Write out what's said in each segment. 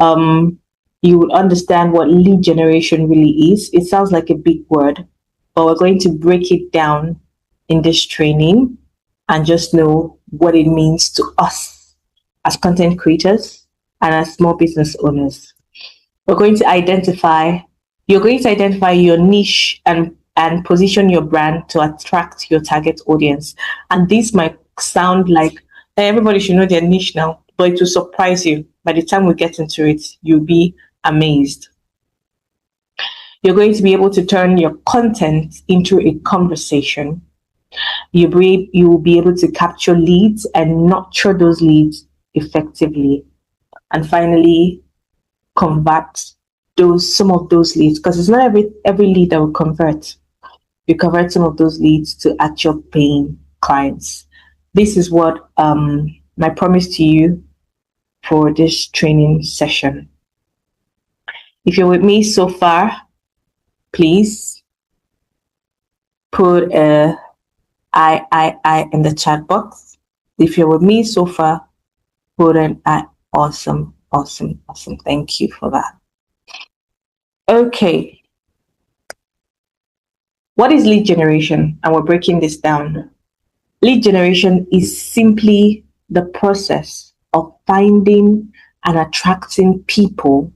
you will understand what lead generation really is. It sounds like a big word, but we're going to break it down in this training and just know what it means to us as content creators and as small business owners. You're going to identify your niche and position your brand to attract your target audience. And this might sound like everybody should know their niche now, but it will surprise you. By the time we get into it, you'll be amazed. You're going to be able to turn your content into a conversation. You will be able to capture leads and nurture those leads effectively. And finally, convert some of those leads, because it's not every lead that will convert. You convert some of those leads to actual paying clients. This is what my promise to you for this training session. If you're with me so far, please put a I in the chat box. If you're with me so far, put an I. Awesome. Thank you for that. Okay. What is lead generation? And we're breaking this down. Lead generation is simply the process of finding and attracting people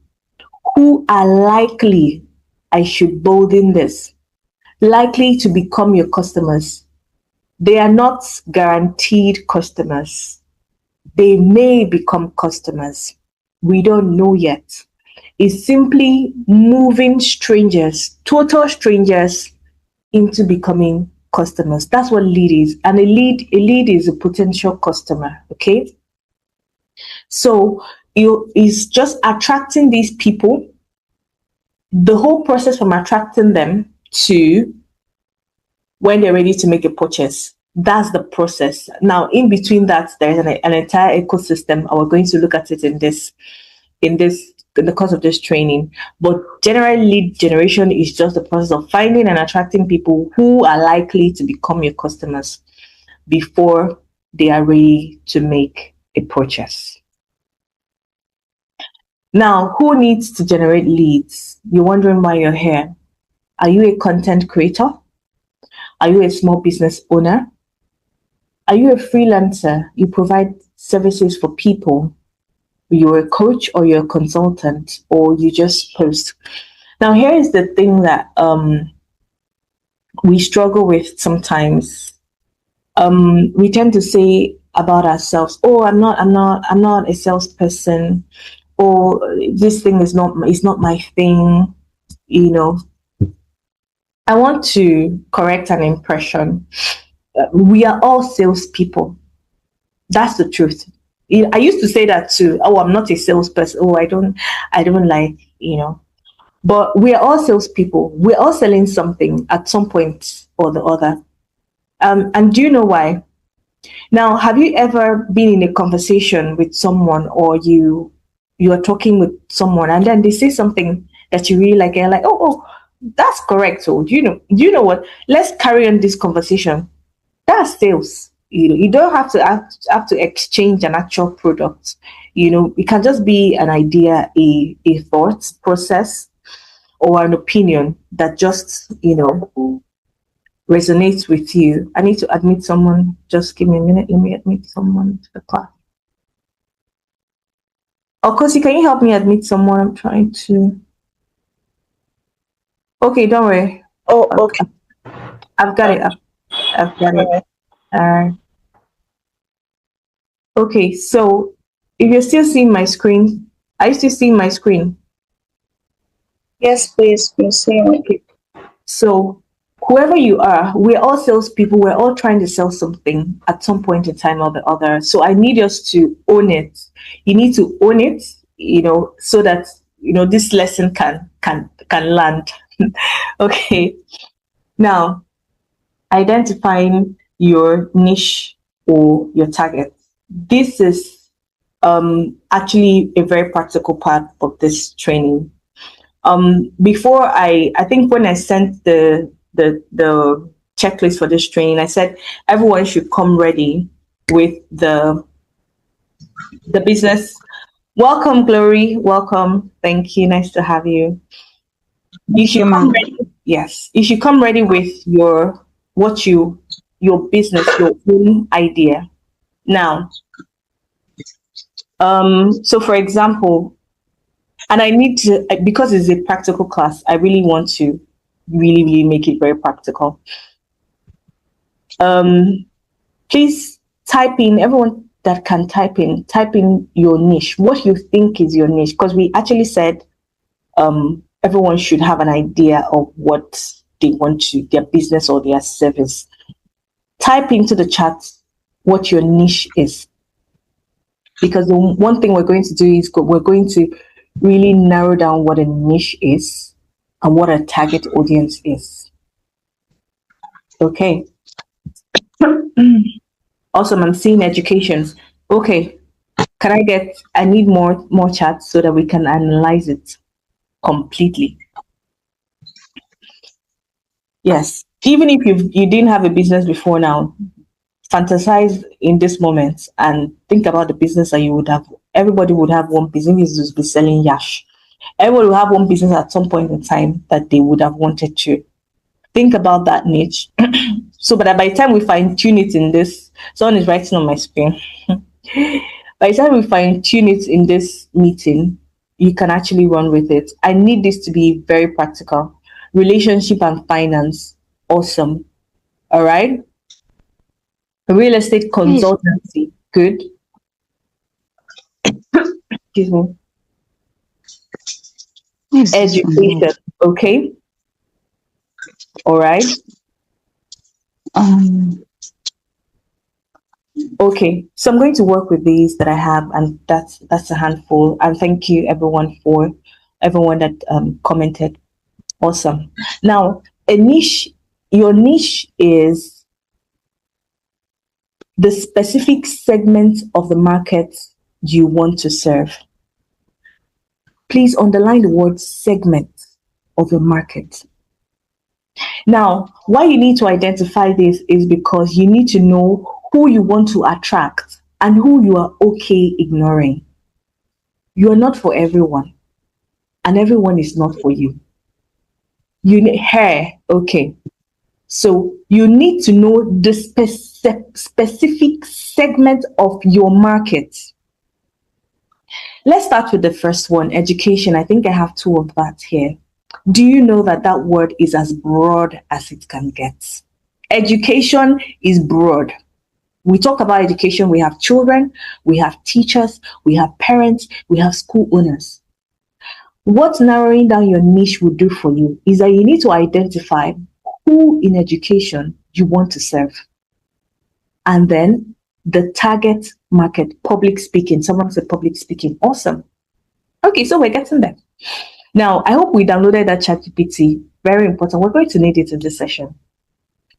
who are likely, I should bolden this, likely to become your customers. They are not guaranteed customers. They may become customers. We don't know yet. It's simply moving strangers, total strangers, into becoming customers. That's what lead is. And a lead is a potential customer. Okay. So it's just attracting these people. The whole process from attracting them to when they're ready to make a purchase. That's the process. Now, in between that, there's an entire ecosystem, and we're going to look at it in the course of this training. But general lead generation is just the process of finding and attracting people who are likely to become your customers before they are ready to make a purchase. Now, who needs to generate leads? You're wondering why you're here. Are you a content creator? Are you a small business owner? Are you a freelancer? You provide services for people. You're a coach or you're a consultant, or you just post. Now, here is the thing that we struggle with sometimes. We tend to say about ourselves, "Oh, I'm not a salesperson," or "This thing is not my thing." You know, I want to correct an impression. We are all salespeople. That's the truth. I used to say that too. Oh, I'm not a salesperson. Oh, I don't like, But we are all salespeople. We're all selling something at some point or the other. And do you know why? Now, have you ever been in a conversation with someone, or you are talking with someone, and then they say something that you really like, and you're like, oh, that's correct. So do you know what? Let's carry on this conversation. That's sales. You don't have to exchange an actual product. It can just be an idea, a thought process, or an opinion that just resonates with you. I need to admit someone. Just give me a minute. Let me admit someone to the class. Okosi, can you help me admit someone? I'm trying to. Okay, don't worry. Oh, okay. I've got it. I've got it. Okay, so if you're still seeing my screen, are you still seeing my screen? Yes, please. We're seeing it. So whoever you are, we're all salespeople. We're all trying to sell something at some point in time or the other. So I need us to own it. You need to own it, so that this lesson can land. Okay. Now, identifying your niche or your target. This is actually a very practical part of this training. Before I think when I sent the checklist for this training, I said everyone should come ready with the business Welcome, Glory. Welcome. Thank you. Nice to have you. You should come ready. Yes, you should come ready with your your business, your own idea. Now, so for example, and I need to, because it's a practical class, I really want to really make it very practical. Please type in, everyone that can type in your niche, what you think is your niche, because we actually said everyone should have an idea of what they want to, their business or their service. Type into the chat what your niche is, because the one thing we're going to do is we're going to really narrow down what a niche is and what a target audience is. Okay. Awesome. I'm seeing education. Okay. I need more chats so that we can analyze it completely. Yes. Even if you didn't have a business before now, fantasize in this moment and think about the business that you would have. Everybody would have one business, is to be selling yash. Everyone will have one business at some point in time that they would have wanted to. Think about that niche. So by the time we fine tune it in this, someone is writing on my screen. By the time we fine tune it in this meeting, you can actually run with it. I need this to be very practical. Relationship and finance, awesome. All right. Real estate consultancy, good. Excuse me. Education, okay. All right. Okay, so I'm going to work with these that I have, and that's a handful. And thank you everyone that commented. Awesome. Now, your niche is the specific segment of the market you want to serve. Please underline the word segment of the market. Now, why you need to identify this is because you need to know who you want to attract and who you are okay ignoring. You are not for everyone, and everyone is not for you. You need hair, okay. So you need to know the specific segment of your market. Let's start with the first one, education. I think I have two of that here. Do you know that that word is as broad as it can get? Education is broad. We talk about education, we have children, we have teachers, we have parents, we have school owners. What narrowing down your niche will do for you is that you need to identify who in education you want to serve. And then the target market, public speaking. Someone said public speaking. Awesome. Okay, so we're getting there. Now, I hope we downloaded that ChatGPT. Very important. We're going to need it in this session.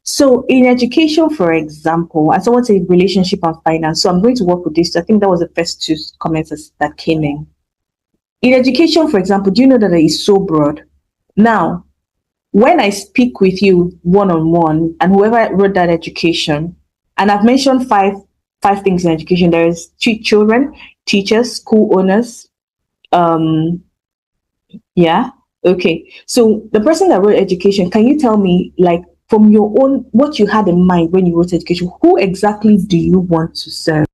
So in education, for example, as someone said, relationship and finance. So I'm going to work with this. I think that was the first two comments that came in. In education, for example, do you know that it is so broad? Now, when I speak with you one-on-one, and whoever wrote that education, and I've mentioned five things in education. There is children, teachers, school owners. Yeah. Okay. So the person that wrote education, can you tell me, like, from your own, what you had in mind when you wrote education, who exactly do you want to serve?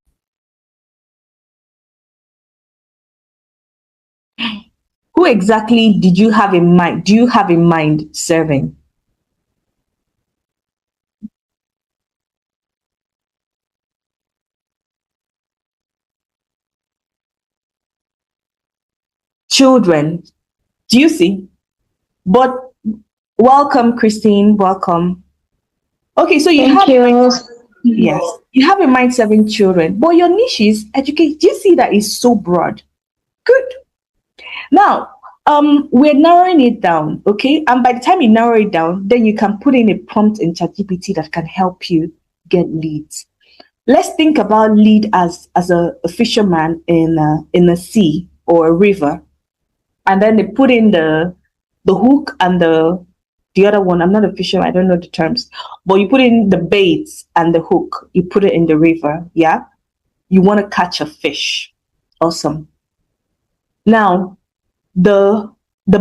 Who exactly did you have in mind? Do you have in mind serving? Children. Do you see? But welcome, Christine. Welcome. Okay, so you have yes, you have in mind serving children, but your niche is education. Do you see that is so broad? Good. Now, we're narrowing it down, okay? And by the time you narrow it down, then you can put in a prompt in ChatGPT that can help you get leads. Let's think about lead as a fisherman in a sea or a river, and then they put in the hook and the other one. I'm not a fisherman, I don't know the terms, but you put in the baits and the hook. You put it in the river. Yeah, you want to catch a fish. Awesome. Now, the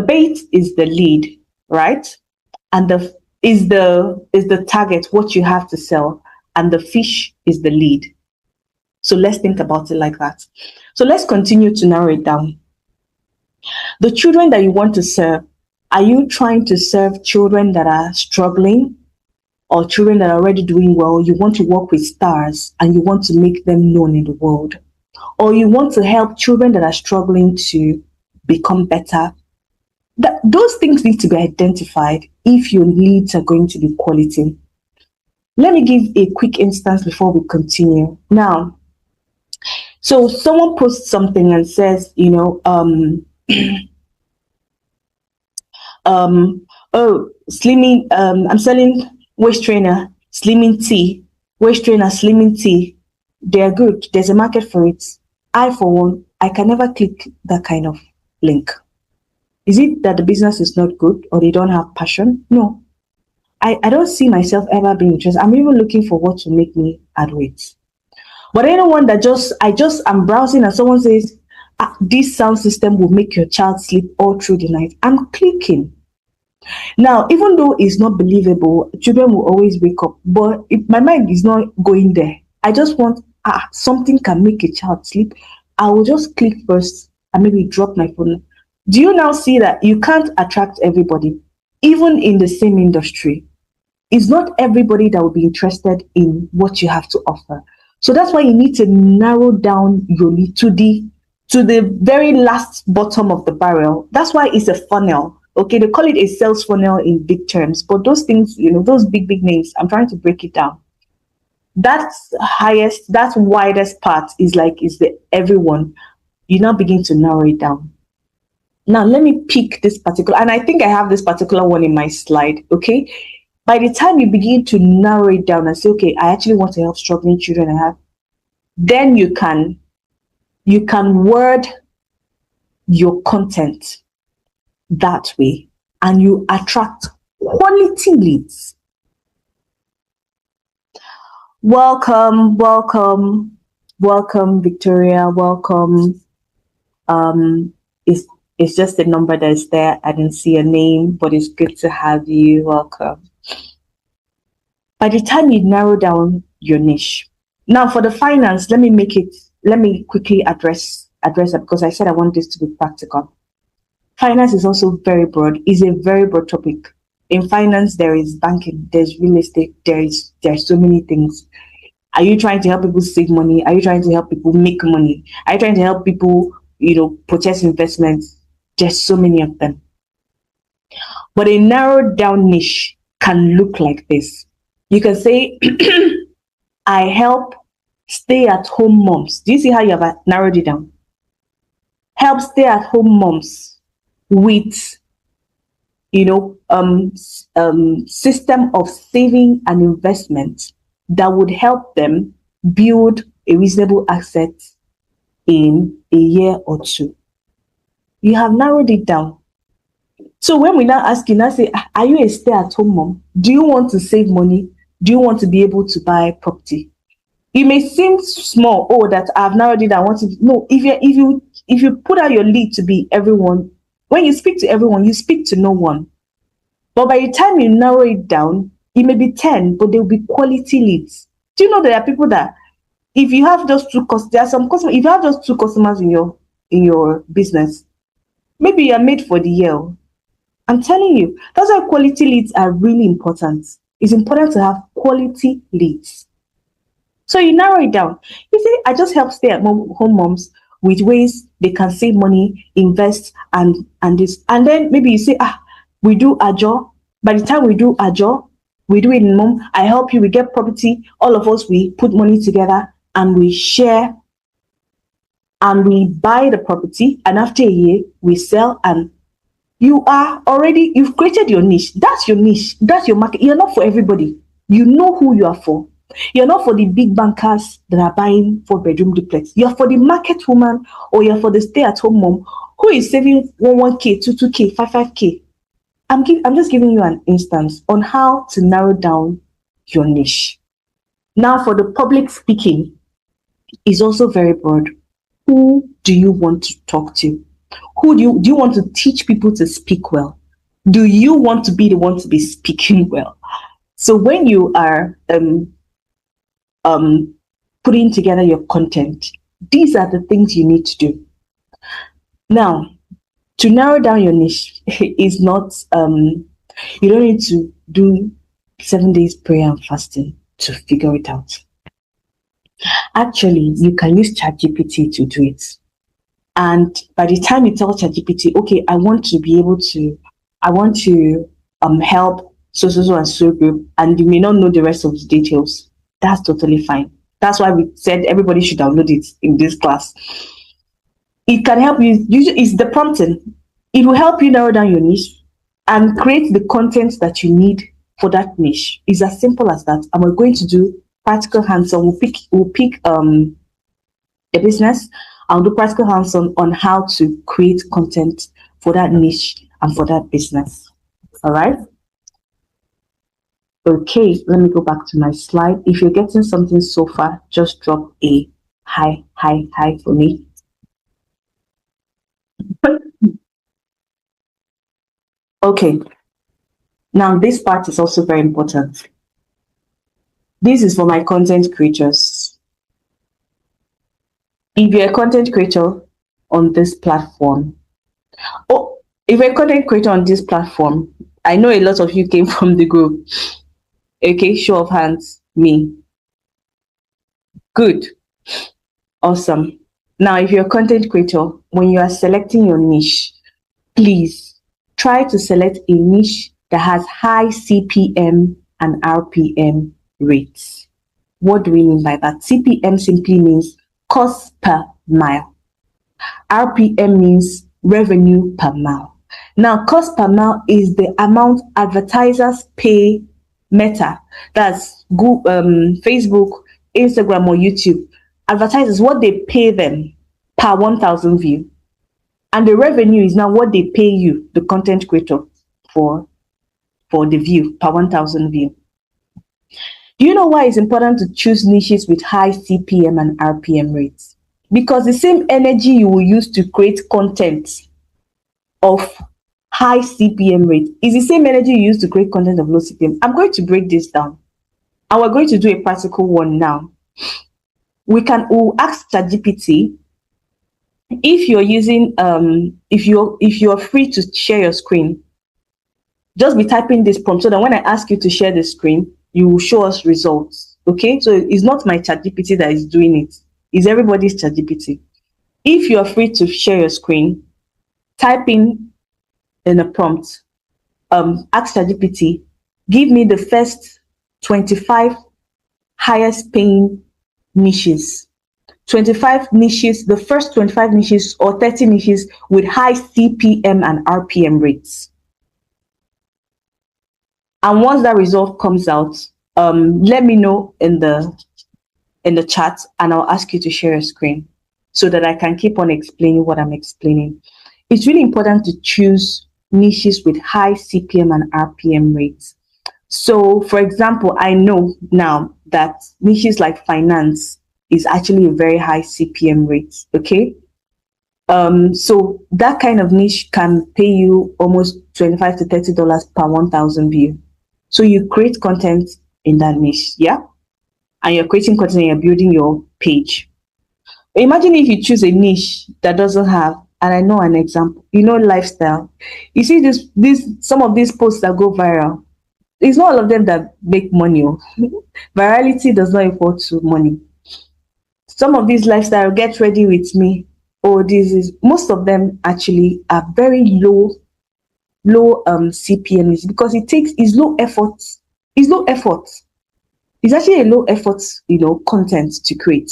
bait is the lead, right? And the target, what you have to sell, and the fish is the lead. So let's think about it like that. So let's continue to narrow it down. The children that you want to serve, are you trying to serve children that are struggling or children that are already doing well? You want to work with stars and you want to make them known in the world, or you want to help children that are struggling to become better? Those things need to be identified if your leads are going to be quality. Let me give a quick instance before we continue. Now, so someone posts something and says, oh, slimming, I'm selling waist trainer, slimming tea, waist trainer, slimming tea. They're good. There's a market for it. I, for one, I can never click that kind of link. Is it that the business is not good or they don't have passion? No. I don't see myself ever being interested. I'm even looking for what to make me add weight. But anyone that I'm browsing and someone says, this sound system will make your child sleep all through the night, I'm clicking. Now, even though it's not believable, children will always wake up, but my mind is not going there. I just want something can make a child sleep. I will just click first and maybe drop my phone. Do you now see that you can't attract everybody, even in the same industry? It's not everybody that will be interested in what you have to offer. So that's why you need to narrow down your lead to the very last bottom of the barrel. That's why it's a funnel. Okay, they call it a sales funnel in big terms, but those things, those big names, I'm trying to break it down. That's widest part is the everyone. You now begin to narrow it down. Now, let me pick this particular, and I think I have this particular one in my slide, okay? By the time you begin to narrow it down and say, okay, I actually want to help struggling children, then you can word your content that way, and you attract quality leads. Welcome, Victoria. Welcome. It's just a number that's there. I didn't see a name, but it's good to have you. Welcome. By the time you narrow down your niche. Now for the finance, let me quickly address it, because I said I want this to be practical. Finance is also very broad. It's a very broad topic. In finance, there is banking, there's real estate, there's so many things. Are you trying to help people save money? Are you trying to help people make money? Are you trying to help people, purchase investments? There's so many of them. But a narrowed down niche can look like this. You can say, I help stay-at-home moms. Do you see how you have narrowed it down? Help stay-at-home moms with, system of saving and investment that would help them build a reasonable asset in a year or two. You have narrowed it down. So when we now ask you, now say, are you a stay-at-home mom? Do you want to save money? Do you want to be able to buy property? It may seem small, that I've narrowed it down. No, if you put out your lead to be everyone, when you speak to everyone, you speak to no one. But by the time you narrow it down, it may be 10, but they will be quality leads. Do you know there are people that if you have those two customers, there are some customers, if you have those two customers in your business, maybe you are made for the year. I'm telling you, that's why quality leads are really important. It's important to have quality leads. So you narrow it down. You say, I just help stay-at-home moms with ways they can save money, invest, and this. And then maybe you say, we do Ajo. By the time we do Ajo, we do it in mom. I help you, we get property. All of us, we put money together and we share and we buy the property. And after a year, we sell, and you've created your niche. That's your niche. That's your market. You're not for everybody. You know who you are for. You're not for the big bankers that are buying 4-bedroom duplex. You're for the market woman, or you're for the stay-at-home mom who is saving 1K, 2K, 5K. I'm just giving you an instance on how to narrow down your niche. Now for the public speaking is also very broad. Who do you want to talk to? Who do you want to teach people to speak well? Do you want to be the one to be speaking well? So when you are putting together your content, these are the things you need to do. Now, to narrow down your niche is not, you don't need to do 7 days prayer and fasting to figure it out. Actually, you can use ChatGPT to do it. And by the time you tell ChatGPT, okay, I want to help so and so group, and you may not know the rest of the details, that's totally fine. That's why we said everybody should download it in this class. It can help you. It's the prompting. It will help you narrow down your niche and create the content that you need for that niche. It's as simple as that. And we're going to do practical hands-on. We'll pick a business. I'll do practical hands-on on how to create content for that niche and for that business. All right. Okay, let me go back to my slide. If you're getting something so far, just drop a hi for me. Okay, now this part is also very important. This is for my content creators. If you're a content creator on this platform, if you're a content creator on this platform, I know a lot of you came from the group. Okay, show of hands, me. Good. Awesome. Now, if you're a content creator, when you are selecting your niche, please try to select a niche that has high CPM and RPM rates. What do we mean by that? CPM simply means cost per mile. RPM means revenue per mile. Now, cost per mile is the amount advertisers pay Meta, that's Google, Facebook, Instagram, or YouTube. Advertisers, what they pay them per 1,000 view. And the revenue is now what they pay you, the content creator, for the view, per 1,000 view. Do you know why it's important to choose niches with high CPM and RPM rates? Because the same energy you will use to create content of high CPM rate is the same energy you use to create content of low CPM. I'm going to break this down, and we're going to do a practical one now. We'll ask ChatGPT if you're using if you're free to share your screen. Just be typing this prompt so that when I ask you to share the screen, you will show us results. Okay, so it's not my ChatGPT that is doing it; it's everybody's ChatGPT. If you are free to share your screen, type in a prompt, ask ChatGPT, give me the first 25 highest paying niches. 25 niches, the first 25 niches or 30 niches with high CPM and RPM rates. And once that result comes out, let me know in the chat, and I'll ask you to share your screen so that I can keep on explaining what I'm explaining. It's really important to choose niches with high CPM and RPM rates. So, for example, I know now that niches like finance is actually a very high CPM rate. Okay, so that kind of niche can pay you almost $25 to $30 per 1,000 view. So you create content in that niche, yeah, and you're creating content and you're building your page. Imagine if you choose a niche that doesn't have, and I know an example, lifestyle. You see some of these posts that go viral, it's not all of them that make money. Virality does not equal to money. Some of these lifestyle, get ready with me, most of them actually are very low CPMs, because it's low effort. It's actually a low effort, content to create.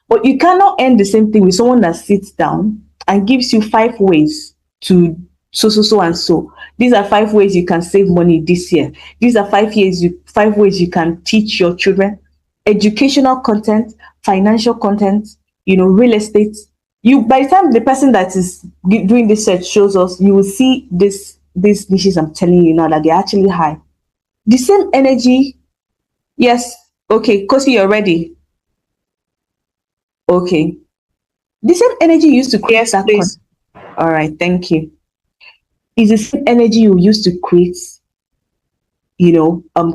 But you cannot end the same thing with someone that sits down and gives you 5 ways to so and so. These are 5 ways you can save money this year. These are 5 ways you can teach your children. Educational content, financial content, real estate. By the time the person that is doing this search shows us, you will see these niches I'm telling you now that they're actually high. The same energy. Yes. Okay, Kosi, you're ready. Okay. the same energy you used to create Yes, that please. all right, thank you. Is the same energy you used to create,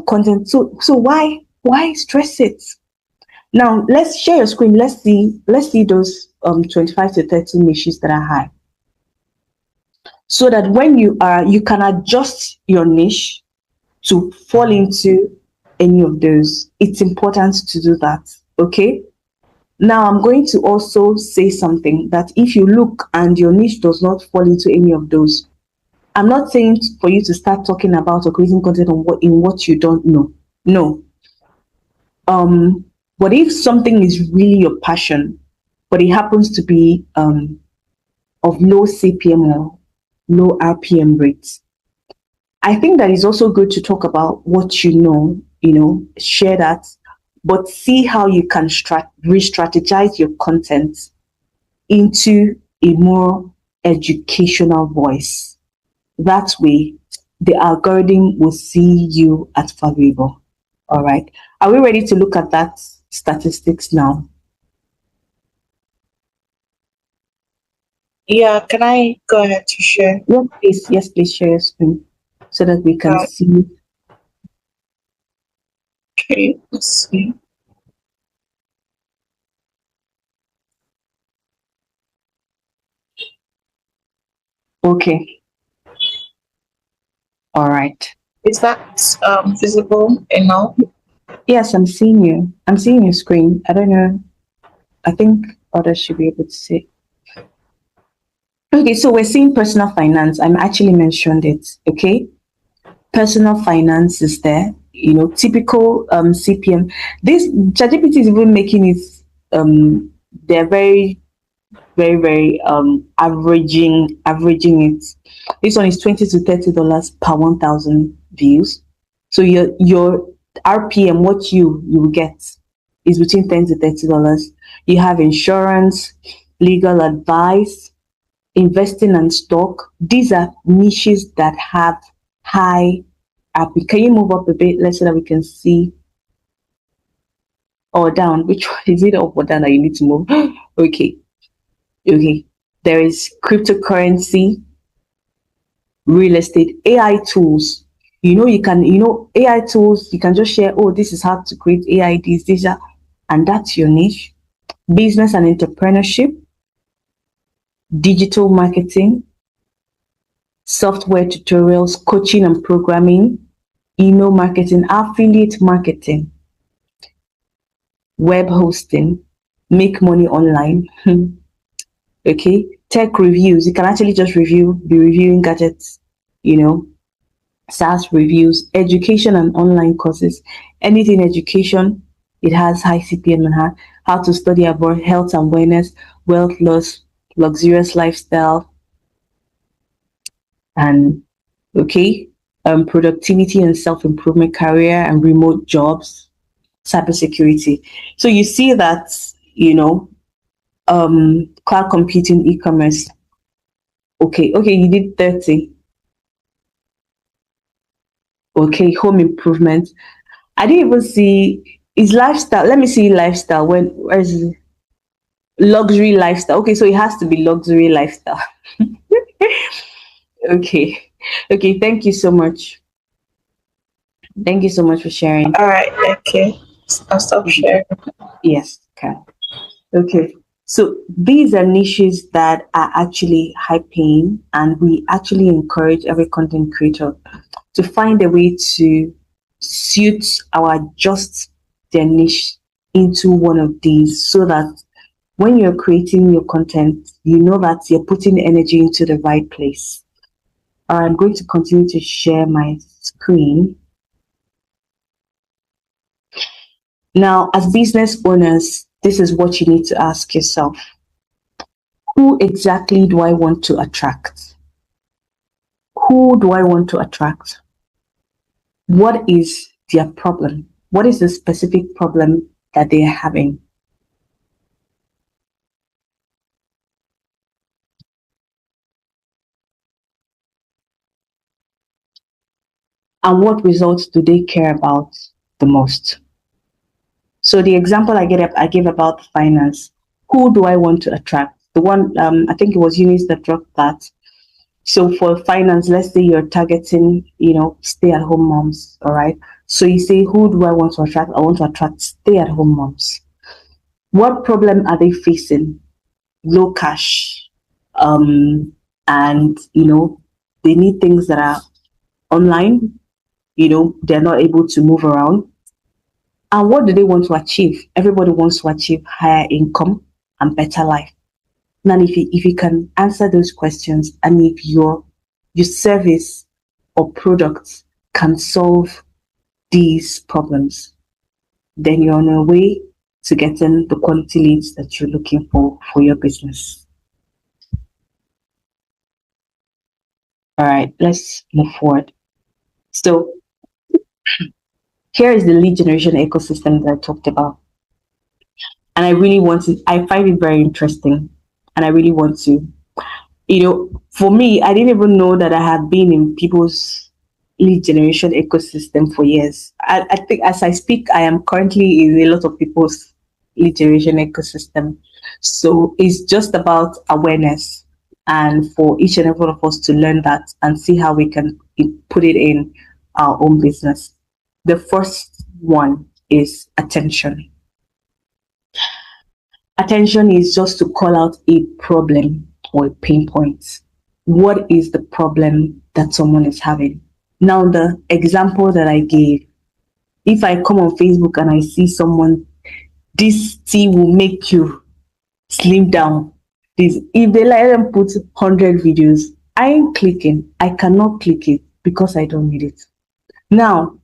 content. So why stress it? Now let's share your screen. Let's see those 25 to 30 niches that are high. So that when you can adjust your niche to fall into any of those. It's important to do that. Okay. Now I'm going to also say something that if you look and your niche does not fall into any of those, I'm not saying for you to start talking about or creating content on what you don't know. No. But if something is really your passion, but it happens to be of low CPM or low RPM rates, I think that it's also good to talk about what share that, but see how you can re-strategize your content into a more educational voice. That way, the algorithm will see you as valuable. All right. Are we ready to look at that statistics now? Yeah, can I go ahead to share? Yes, please. Yes, please share your screen so that we can see. Okay, let's see. Okay. All right. Is that visible enough? Yes, I'm seeing you. I'm seeing your screen. I don't know. I think others should be able to see. Okay, so we're seeing personal finance. I actually mentioned it. Okay. Personal finance is there. Typical CPM. This ChatGPT is even making it they're very, very, very averaging it. This one is $20 to $30 per 1,000 views. So your RPM, what you will get is between $10 to $30. You have insurance, legal advice, investing and stock. These are niches that have high RPM. Can you move up a bit? Let's so that we can see. Or down. Which one is it, up or down that you need to move? Okay. Okay. There is cryptocurrency, real estate, AI tools. AI tools, you can just share, oh, this is how to create AI, these are, and that's your niche. Business and entrepreneurship, digital marketing, software tutorials, coaching and programming, email marketing, affiliate marketing, web hosting, make money online. Okay, tech reviews. You can actually just be reviewing gadgets, SaaS reviews, education and online courses. Anything education, it has high CPM and how to study abroad, health and wellness, wealth loss, luxurious lifestyle, and productivity and self-improvement, career and remote jobs, cybersecurity. So you see that, cloud computing, e-commerce. Okay, you did 30. Okay, home improvement. I didn't even see is lifestyle. Let me see lifestyle. Where is it? Luxury lifestyle? Okay, so it has to be luxury lifestyle. Okay. Thank you so much. Thank you so much for sharing. All right. Okay. I'll stop sharing. Yes. Okay. So these are niches that are actually high paying, and we actually encourage every content creator to find a way to suit or adjust their niche into one of these, so that when you're creating your content, you know that you're putting energy into the right place. I'm going to continue to share my screen. Now, as business owners, this is what you need to ask yourself. Who exactly do I want to attract? Who do I want to attract? What is their problem? What is the specific problem that they are having? And what results do they care about the most? So the example I gave about finance, who do I want to attract? The one, I think it was Eunice that dropped that. So for finance, let's say you're targeting, stay-at-home moms, all right? So you say, who do I want to attract? I want to attract stay-at-home moms. What problem are they facing? Low cash, and they need things that are online. They're not able to move around. And what do they want to achieve? Everybody wants to achieve higher income and better life. Now, if you can answer those questions, and if your service or product can solve these problems, then you're on your way to getting the quality leads that you're looking for your business. All right, let's move forward. So here is the lead generation ecosystem that I talked about. And I find it very interesting. And I really want to, for me, I didn't even know that I had been in people's lead generation ecosystem for years. I think as I speak, I am currently in a lot of people's lead generation ecosystem. So it's just about awareness, and for each and every one of us to learn that and see how we can put it in our own business. The first one is attention. Attention is just to call out a problem or a pain point. What is the problem that someone is having? Now, the example that I gave, if I come on Facebook and I see someone, this tea will make you slim down. If they let them put 100 videos, I ain't clicking. I cannot click it because I don't need it. Now,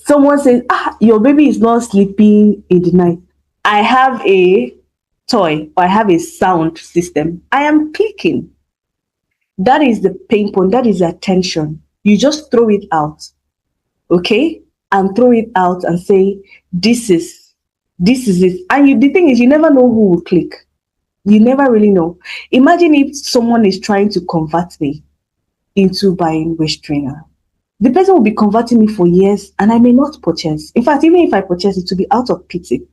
someone says, your baby is not sleeping in the night. I have a toy, or I have a sound system. I am clicking. That is the pain point. That is attention. You just throw it out, okay? And throw it out and say, this is it. And the thing is, you never know who will click. You never really know. Imagine if someone is trying to convert me into buying waist trainer. The person will be converting me for years, and I may not purchase. In fact, even if I purchase, it will be out of pity.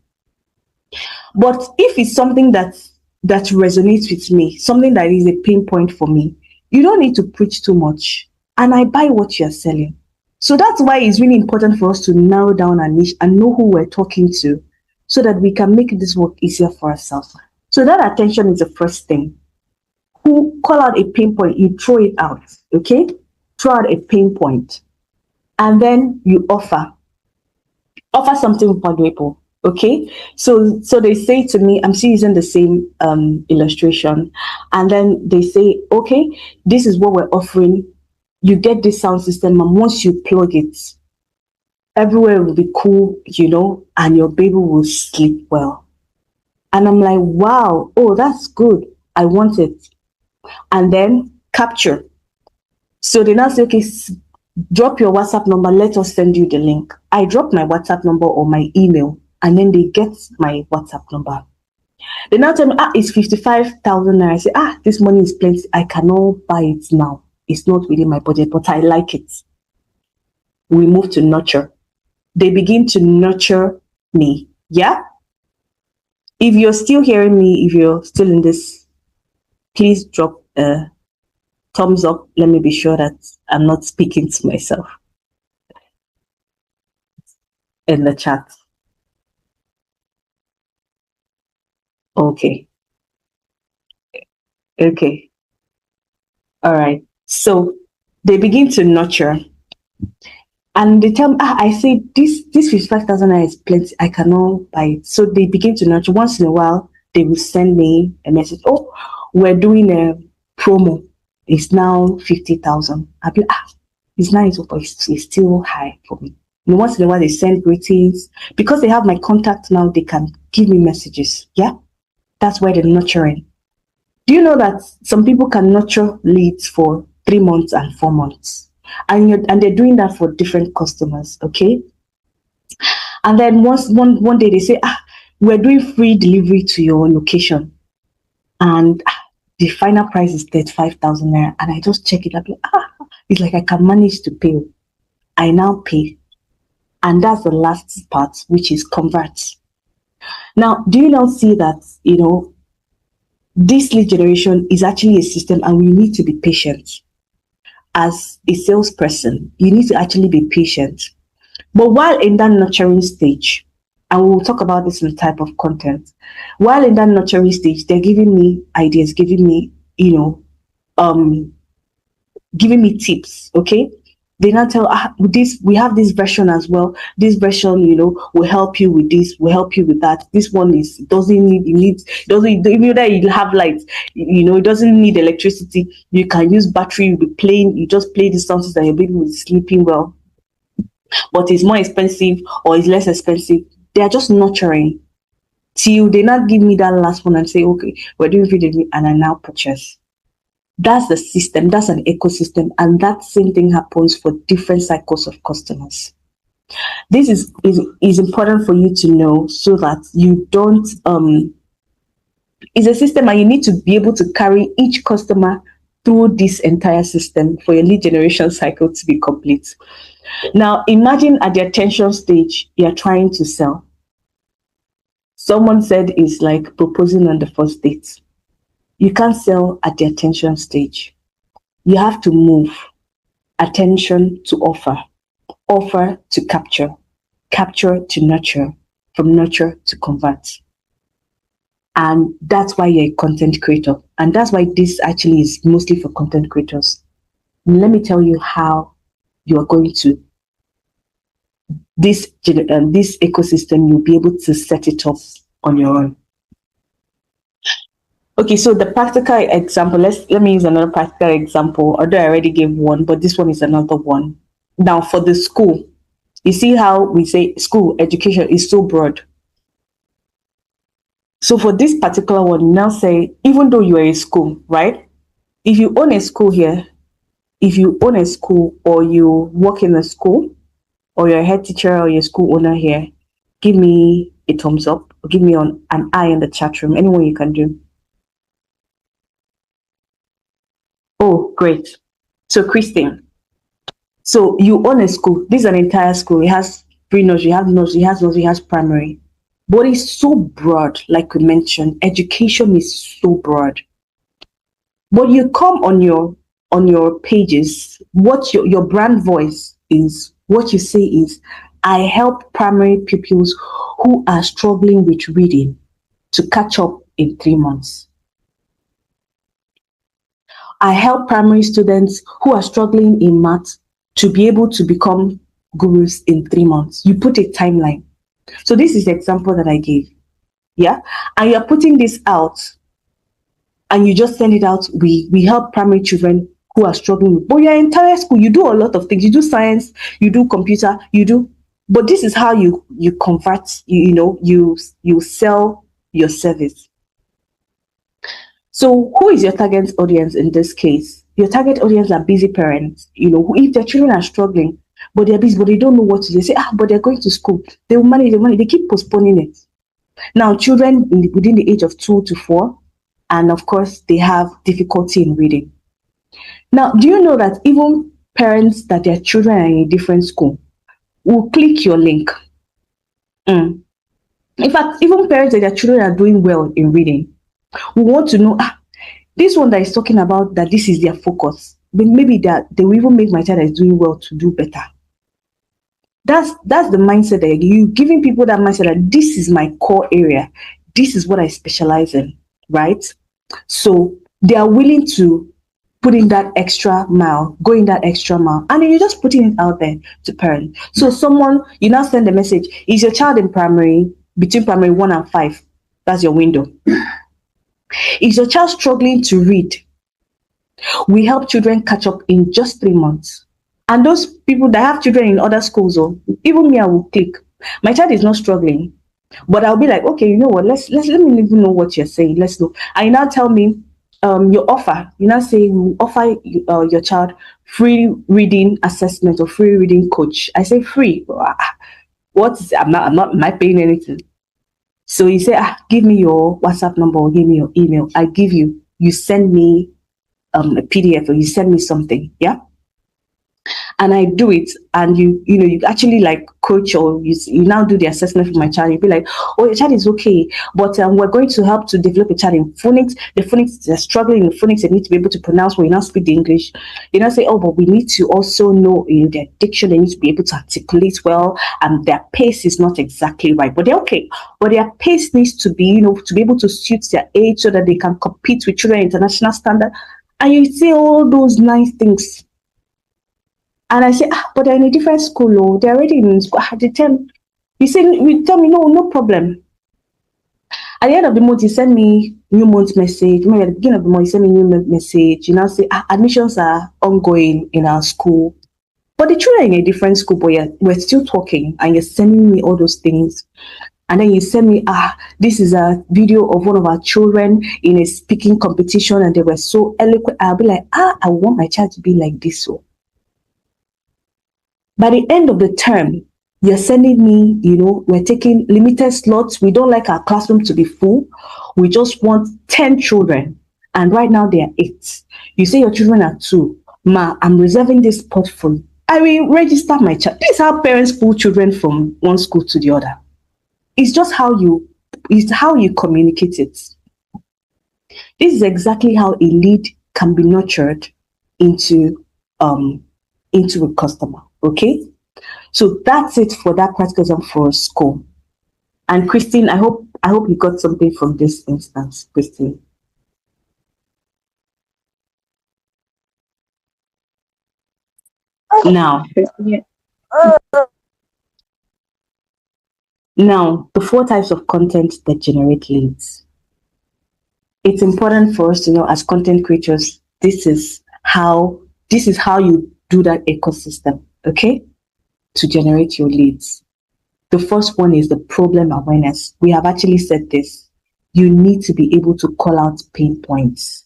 But if it's something that resonates with me, something that is a pain point for me, you don't need to preach too much. And I buy what you're selling. So that's why it's really important for us to narrow down our niche and know who we're talking to, so that we can make this work easier for ourselves. So that attention is the first thing. Who call out a pain point, you throw it out, okay? Throw out a pain point. And then you offer something valuable. Okay, so they say to me, I'm still using the same illustration, and then they say, okay, this is what we're offering. You get this sound system, and once you plug it, everywhere will be cool, and your baby will sleep well. And I'm like, wow, oh, that's good. I want it. And then capture. So they now say, okay, drop your WhatsApp number. Let us send you the link. I drop my WhatsApp number or my email, and then they get my WhatsApp number. They now tell me, it's 55,000 naira. I say, this money is plenty. I cannot buy it now. It's not within my budget, but I like it. We move to nurture. They begin to nurture me. Yeah? If you're still hearing me, if you're still in this, please drop a thumbs up. Let me be sure that I'm not speaking to myself in the chat. Okay. All right. So they begin to nurture, and they tell me, I say, this 55,000 is plenty. I cannot buy it. So they begin to nurture. Once in a while, they will send me a message. Oh, we're doing a promo. It's now 50,000. I'll be it's nice, but it's still high for me. And once in a while, they send greetings. Because they have my contact now, they can give me messages. Yeah? That's where they're nurturing. Do you know that some people can nurture leads for 3 months and 4 months? And they're doing that for different customers, okay? And then one day they say, we're doing free delivery to your location. And the final price is 35,000 naira. And I just check it up. It's like I can manage to pay. I now pay. And that's the last part, which is convert. Now, do you now see that, this lead generation is actually a system, and we need to be patient. As a salesperson, you need to actually be patient. But while in that nurturing stage, and we'll talk about this in the type of content, while in that nurturing stage, they're giving me ideas, giving me, giving me tips, okay? They now tell this, we have this version as well. This version, will help you with this, will help you with that. This one doesn't need even that you have lights, it doesn't need electricity. You can use battery, you'll be playing, you just play the songs that your baby will be sleeping well. But it's more expensive or it's less expensive. They are just nurturing till they not give me that last one and say, okay, we're doing video, and I now purchase. That's the system, that's an ecosystem, and that same thing happens for different cycles of customers. This is important for you to know, so that you don't, it's a system, and you need to be able to carry each customer through this entire system for your lead generation cycle to be complete. Now, imagine at the attention stage, you're trying to sell. Someone said it's like proposing on the first date. You can't sell at the attention stage. You have to move attention to offer, offer to capture, capture to nurture, from nurture to convert. And that's why you're a content creator. And that's why this actually is mostly for content creators. Let me tell you how you are going to, this ecosystem, you'll be able to set it up on your own. Okay, so the practical example, let me use another practical example, although I already gave one, but this one is another one. Now, for the school, you see how we say school education is so broad. So for this particular one, now say, even though you are a school, right? If you own a school here, if you own a school or you work in a school, or you're a head teacher or you're a school owner here, give me a thumbs up, or give me an eye in the chat room, anyone you can do. Oh, great. So Christine, so you own a school. This is an entire school. It has pre-nursery, it has nursery, it has nursery, it has primary. But it's so broad, like we mentioned. Education is so broad. But you come on your pages, what your brand voice is, what you say is, I help primary pupils who are struggling with reading to catch up in 3 months. I help primary students who are struggling in math to be able to become gurus in 3 months. You put a timeline. So this is the example that I gave. Yeah. And you're putting this out and you just send it out. We help primary children who are struggling. But your entire school, you do a lot of things. You do science, you do computer, but this is how you convert, you sell your service. So who is your target audience in this case? Your target audience are busy parents, who, if their children are struggling, but they're busy, but they don't know what to do. They say, but they're going to school. They will manage the money. They keep postponing it. Now, children within the age of 2 to 4, and of course, they have difficulty in reading. Now, do you know that even parents that their children are in a different school will click your link? In fact, even parents that their children are doing well in reading, we want to know, this one that is talking about that this is their focus. But maybe that they will even make my child that is doing well to do better. That's the mindset that you're giving people, that mindset that this is my core area. This is what I specialize in, right? So they are willing to put in that extra mile, go in that extra mile, and then you're just putting it out there to parents. So someone, you now send a message, is your child in primary, between primary 1 and 5? That's your window. Is your child struggling to read? We help children catch up in just 3 months. And those people that have children in other schools, even me, I will click. My child is not struggling, but I'll be like, okay, you know what? Let me even know what you're saying. Let's know. And you now tell me your offer. You now say you offer your child free reading assessment or free reading coach. I say free. What is? I'm not paying anything. So you say, give me your WhatsApp number or give me your email. I give you. You send me a PDF or you send me something. Yeah. and I do it, and you actually like coach, or you now do the assessment for my child. You'll be like, oh, your child is okay, but we're going to help to develop a child in phonics. The phonics, they're struggling in phonics, they need to be able to pronounce when you now speak the English. You know, say, oh, but we need to also know their diction, they need to be able to articulate well, and their pace is not exactly right, but they're okay. But their pace needs to be, to be able to suit their age so that they can compete with children international standard. And you say all those nice things. And I say, but they're in a different school, oh, they're already in school. You tell me, no problem. At the end of the month, you send me new month message. Maybe at the beginning of the month, you send me new message. You now say, admissions are ongoing in our school. But the children are in a different school, but we're still talking, and you're sending me all those things. And then you send me, this is a video of one of our children in a speaking competition, and they were so eloquent. I'll be like, I want my child to be like this. So by the end of the term, you're sending me, we're taking limited slots. We don't like our classroom to be full. We just want 10 children. And right now they are 8. You say your children are 2. Ma, I'm reserving this spot for you. I will register my child. This is how parents pull children from one school to the other. It's just how you communicate it. This is exactly how a lead can be nurtured into a customer. Okay, so that's it for that practical exam for school. And Christine, I hope you got something from this instance, Christine. Now, the 4 types of content that generate leads. It's important for us to know as content creators, this is how you do that ecosystem, okay, to generate your leads. The first one is the problem awareness. We have actually said this. You need to be able to call out pain points.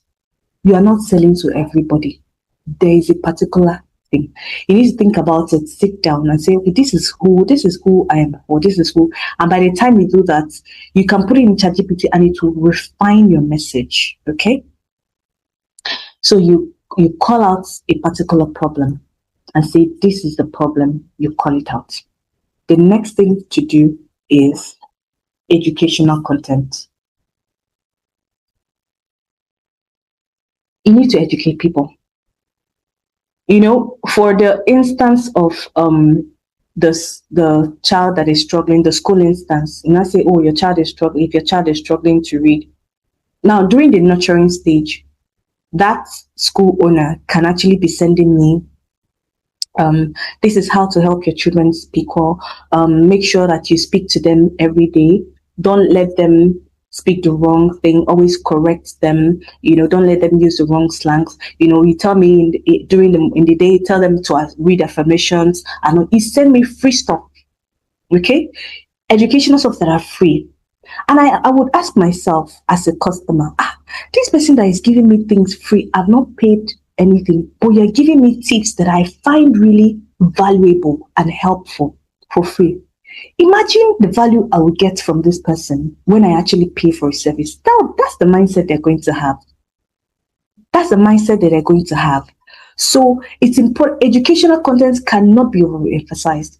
You are not selling to everybody. There is a particular thing. You need to think about it, sit down and say, okay, this is who I am, or this is who. And by the time you do that, you can put it in ChatGPT and it will refine your message, okay? So you call out a particular problem and say, this is the problem, you call it out. The next thing to do is educational content. You need to educate people. For the instance of the child that is struggling, the school instance, and I say, oh, your child is struggling. If your child is struggling to read, now during the nurturing stage, that school owner can actually be sending me, this is how to help your children speak well. Make sure that you speak to them every day. Don't let them speak the wrong thing. Always correct them. Don't let them use the wrong slangs. You tell me in the day, tell them to read affirmations, and you send me free stuff. Okay, educational stuff that are free. And I would ask myself as a customer, this person that is giving me things free, I've not paid anything, but you're giving me tips that I find really valuable and helpful for free. Imagine the value I will get from this person when I actually pay for a service. That's the mindset they're going to have. That's the mindset that they're going to have. So it's important. Educational content cannot be overemphasized.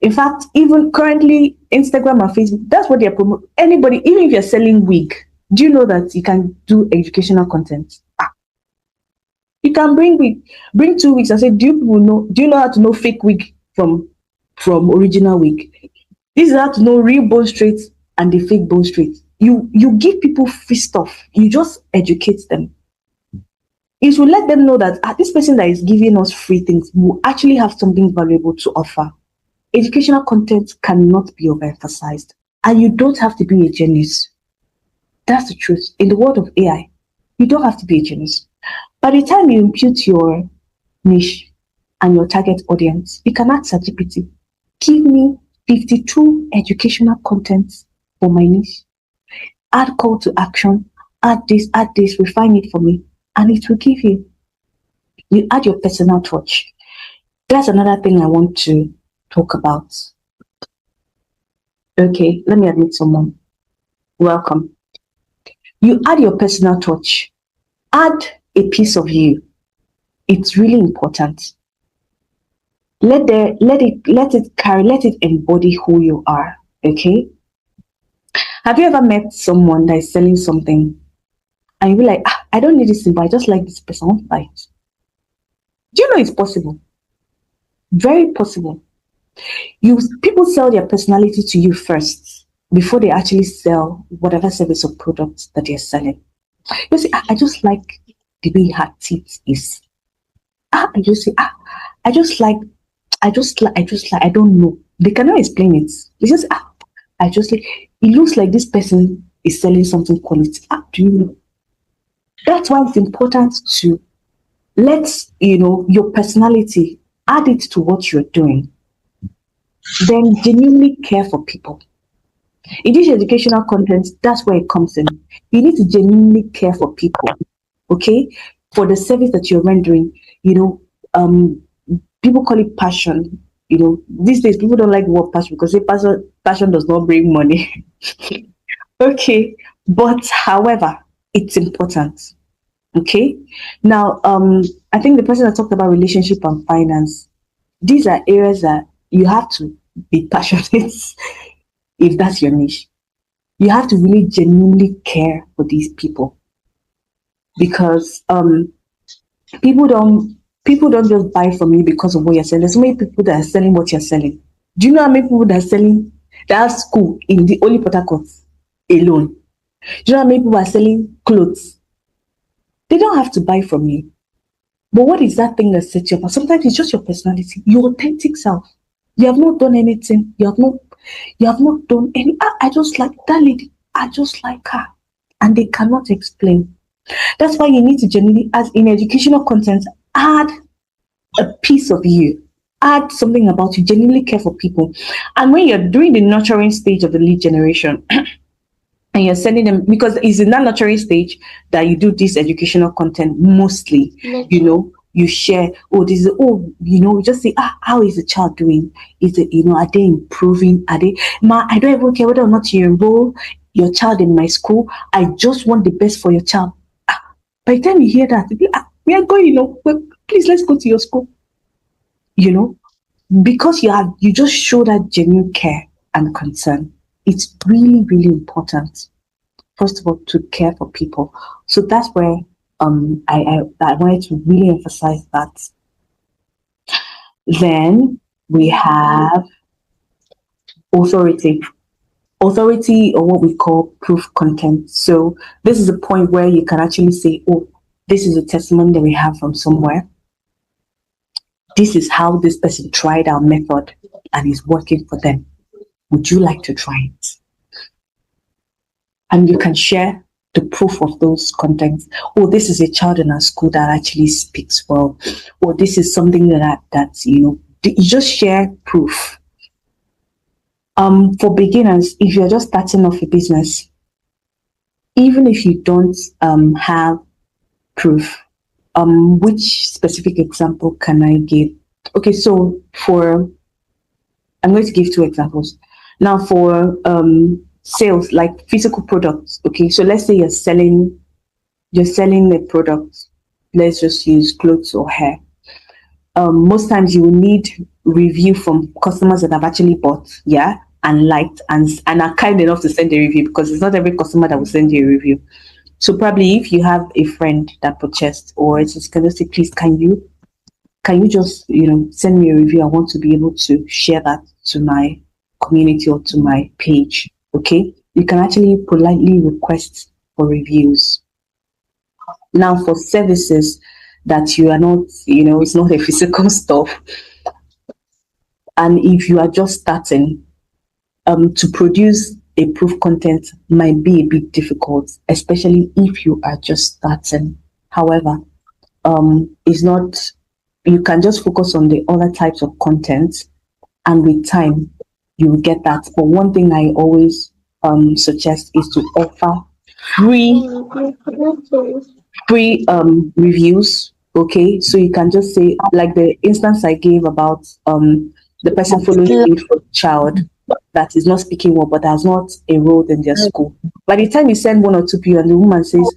In fact, even currently, Instagram and Facebook, that's what they're promoting. Anybody, even if you're selling wig, do you know that you can do educational content? You can bring 2 wigs and say, do you know how to know fake wig from original wig? This is how to know real bone straight and the fake bone straight. You give people free stuff. You just educate them. You should let them know that this person that is giving us free things will actually have something valuable to offer. Educational content cannot be overemphasized, and you don't have to be a genius. That's the truth. In the world of AI, you don't have to be a genius. By the time you impute your niche and your target audience, you can ask ChatGPT, give me 52 educational contents for my niche. Add call to action, add this, refine it for me, and it will give you. You add your personal touch. That's another thing I want to talk about. Okay, let me admit someone. Welcome. You add your personal touch. Add a piece of you. It's really important. Let it embody who you are. Okay. Have you ever met someone that is selling something and you be like, I don't need this thing, but I just like this person, I want to buy it? Do you know it's possible? Very possible. People sell their personality to you first before they actually sell whatever service or product that they're selling. You see, I just like the way her teeth is. You see, I just like, I don't know. They cannot explain it. It's just, I just like, it looks like this person is selling something quality. Do you know? That's why it's important to let, your personality, add it to what you're doing. Then genuinely care for people. In this educational content, that's where it comes in. You need to genuinely care for people, okay? For the service that you're rendering, people call it passion. These days people don't like the word passion because passion does not bring money. Okay, but however, it's important. Okay, now I think the person that talked about relationship and finance, these are areas that you have to be passionate if that's your niche. You have to really genuinely care for these people because people don't just buy from you because of what you're selling. There's so many people that are selling what you're selling. Do you know how many people that are selling that have school in the only Port Harcourt alone? Do you know how many people are selling clothes? They don't have to buy from you. But what is that thing that sets you apart? Sometimes it's just your personality, your authentic self. You have not done anything. You have not done any. I just like that lady. I just like her. And they cannot explain. That's why you need to genuinely, as in educational content, add a piece of you. Add something about you, genuinely care for people. And when you're doing the nurturing stage of the lead generation, and you're sending them, because it's in that nurturing stage that you do this educational content mostly. You share, just say, how is the child doing? Is it, are they improving? I don't even care whether or not you enroll your child in my school. I just want the best for your child. By the time you hear that, we are going, please, let's go to your school. Because you just show that genuine care and concern. It's really, really important, first of all, to care for people. So that's where I wanted to really emphasize that. Then we have authority. Authority, or what we call proof content. So this is a point where you can actually say, this is a testimony that we have from somewhere. This is how this person tried our method and is working for them. Would you like to try it? And you can share the proof of those contents. This is a child in our school that actually speaks well. Or this is something that you just share proof. For beginners, if you're just starting off a business, even if you don't have proof, which specific example can I give? Okay, so I'm going to give 2 examples. Now for sales, like physical products. Okay, so let's say you're selling a product. Let's just use clothes or hair. Most times you will need review from customers that have actually bought, and liked and are kind enough to send a review, because it's not every customer that will send you a review. So probably if you have a friend that purchased, or it's just gonna say, please, can you just send me a review? I want to be able to share that to my community or to my page. Okay, you can actually politely request for reviews. Now for services that you are not, it's not a physical stuff, and if you are just starting, to produce a proof content might be a bit difficult, especially if you are just starting. However, it's not, you can just focus on the other types of content, and with time you will get that. But one thing I always suggest is to offer free reviews. Okay, so you can just say, like the instance I gave about the person following me for a child that is not speaking well but has not enrolled in their school. By the time you send 1 or 2 people and the woman says,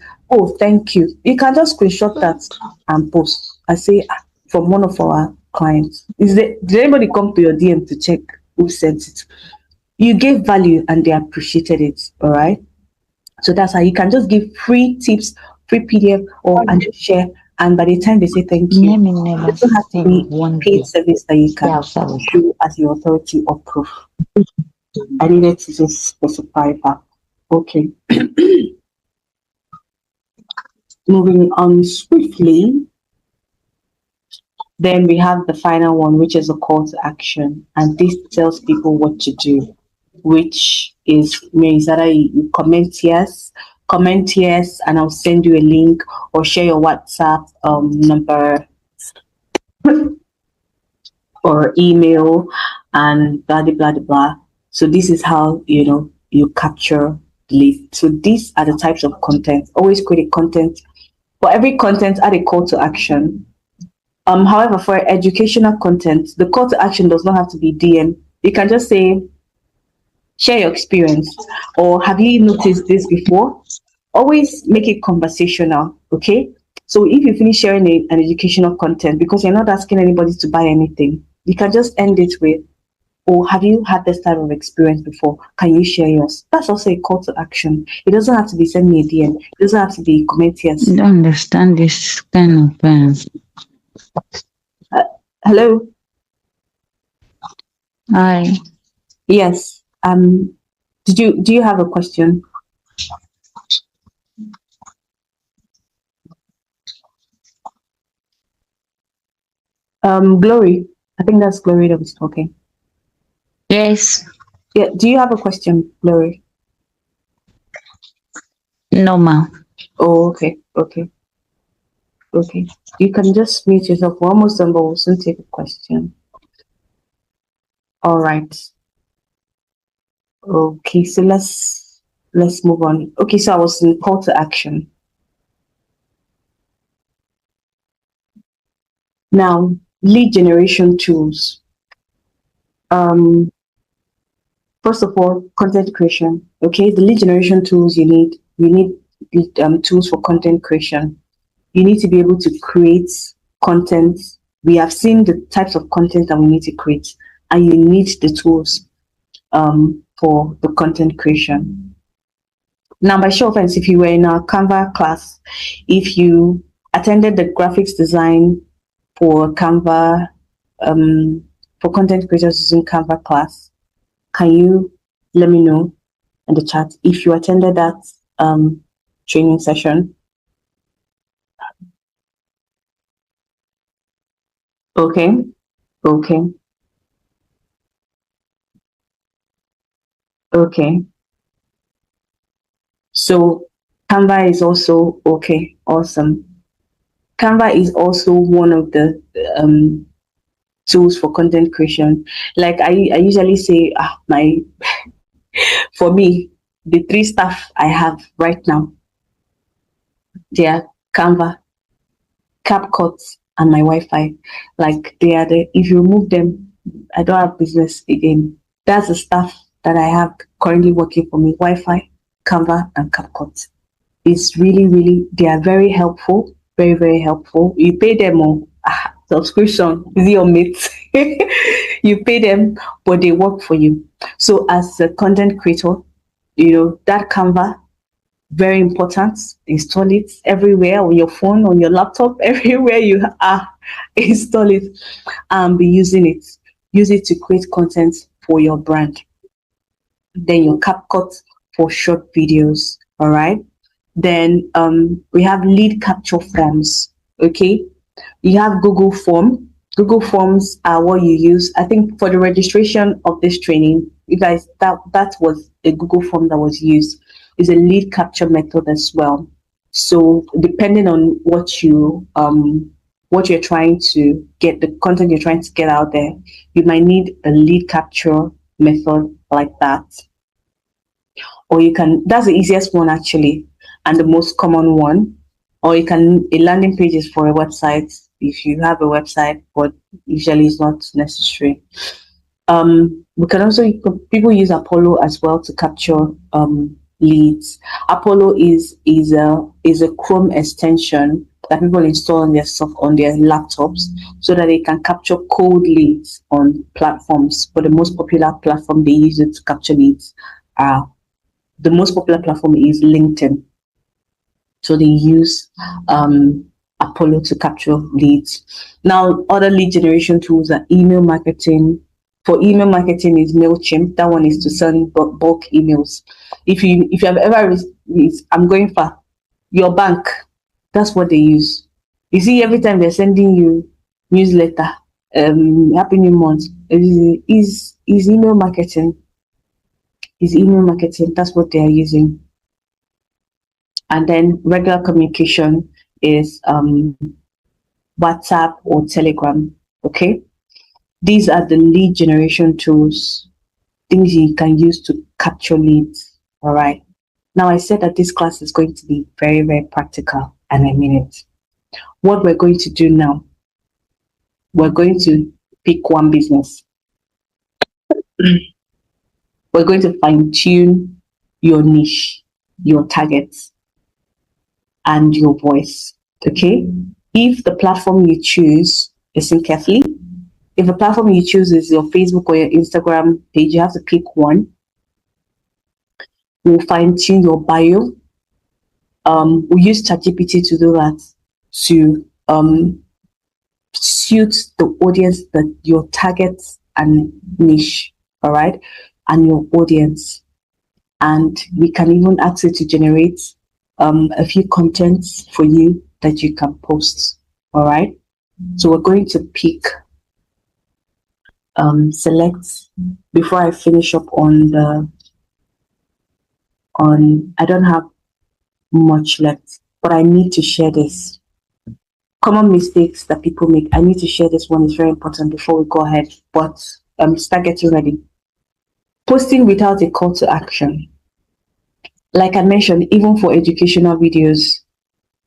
thank you, you can just screenshot that and post. I say, from one of our clients? Did anybody come to your DM to check who sent it? You gave value and they appreciated it. All right. So that's how you can just give free tips, free PDF, or and just share. And by the time they say thank you, Let me never it doesn't have to see be one paid service that you can show as your authority or proof. I needed to just specify that. Okay. Moving on swiftly. Then we have the final one, which is a call to action. And this tells people what to do, which means that you comment yes, and I'll send you a link, or share your WhatsApp number or email, and blah, blah, blah, blah. So this is how, you capture lead. So these are the types of content. Always create content. For every content, add a call to action. However, for educational content, the call to action does not have to be DM. You can just say, share your experience, or have you noticed this before? Always make it conversational, okay? So if you finish sharing an educational content, because you're not asking anybody to buy anything, you can just end it with, or have you had this type of experience before? Can you share yours? That's also a call to action. It doesn't have to be send me a DM. It doesn't have to be comment yes. I don't understand this kind of Hello? Hi. Yes. Do you have a question? Glory. I think that's Glory that was talking. Yes. Yeah. Do you have a question, Glory? No, ma'am. Oh, okay. Okay. You can just mute yourself. We're almost done, but we'll soon take a question. All right. Okay, so let's move on. Okay, so I was in call to action. Now, lead generation tools. First of all, content creation. Okay, the lead generation tools you need tools for content creation. You need to be able to create content. We have seen the types of content that we need to create, and you need the tools for the content creation. Now, by show of hands, if you were in our Canva class, if you attended the graphics design for Canva, for content creators using Canva class, can you let me know in the chat if you attended that training session? Okay. So Canva is also okay. Awesome. Canva is also one of the tools for content creation. Like I usually say, for me, the 3 stuff I have right now, they are Canva, CapCut, and my Wi-Fi. Like if you remove them, I don't have business again. That's the stuff that I have currently working for me: Wi-Fi, Canva, and CapCut. It's really, they are very helpful, very, very helpful. You pay them on subscription, easy on Meet. You pay them, but they work for you. So as a content creator, that Canva, very important. Install it everywhere, on your phone, on your laptop, everywhere you are. Install it and be using it. Use it to create content for your brand. Then your CapCut for short videos. All right. Then we have lead capture forms. Okay. You have Google Form. Google Forms are what you use. I think for the registration of this training, you guys, that was a Google Form that was used. Is a lead capture method as well. So depending on what you're trying to get, the content you're trying to get out there, you might need a lead capture method like that. Or that's the easiest one actually, and the most common one. Or a landing page is for a website if you have a website, but usually it's not necessary. We can also, people use Apollo as well to capture leads. Apollo is a Chrome extension that people install on on their laptops so that they can capture cold leads on platforms. But the most popular platform they use it to capture leads the most popular platform is LinkedIn. So they use Apollo to capture leads. Now, other lead generation tools are email marketing. For email marketing is MailChimp. That one is to send bulk emails. If you have ever I'm going for your bank, that's what they use. You see, every time they're sending you newsletter, Happy New Month, is email marketing. Is email marketing. That's what they are using. And then regular communication is WhatsApp or Telegram. Okay, these are the lead generation tools, things you can use to capture leads. All right. Now, I said that this class is going to be very, very practical, and I mean it. What we're going to do now, we're going to pick one business. We're going to fine-tune your niche, your targets, and your voice. Okay? If the platform you choose, listen carefully. If the platform you choose is your Facebook or your Instagram page, you have to pick one. We'll fine-tune your bio. We use ChatGPT to do that, to suit the audience, that your targets and niche, all right, and your audience. And we can even ask it to generate a few contents for you that you can post, all right. So we're going to pick, select, before I finish up I don't have much left, but I need to share this. Common mistakes that people make. I need to share this one. It's very important before we go ahead, but start getting ready. Posting without a call to action. Like I mentioned, even for educational videos,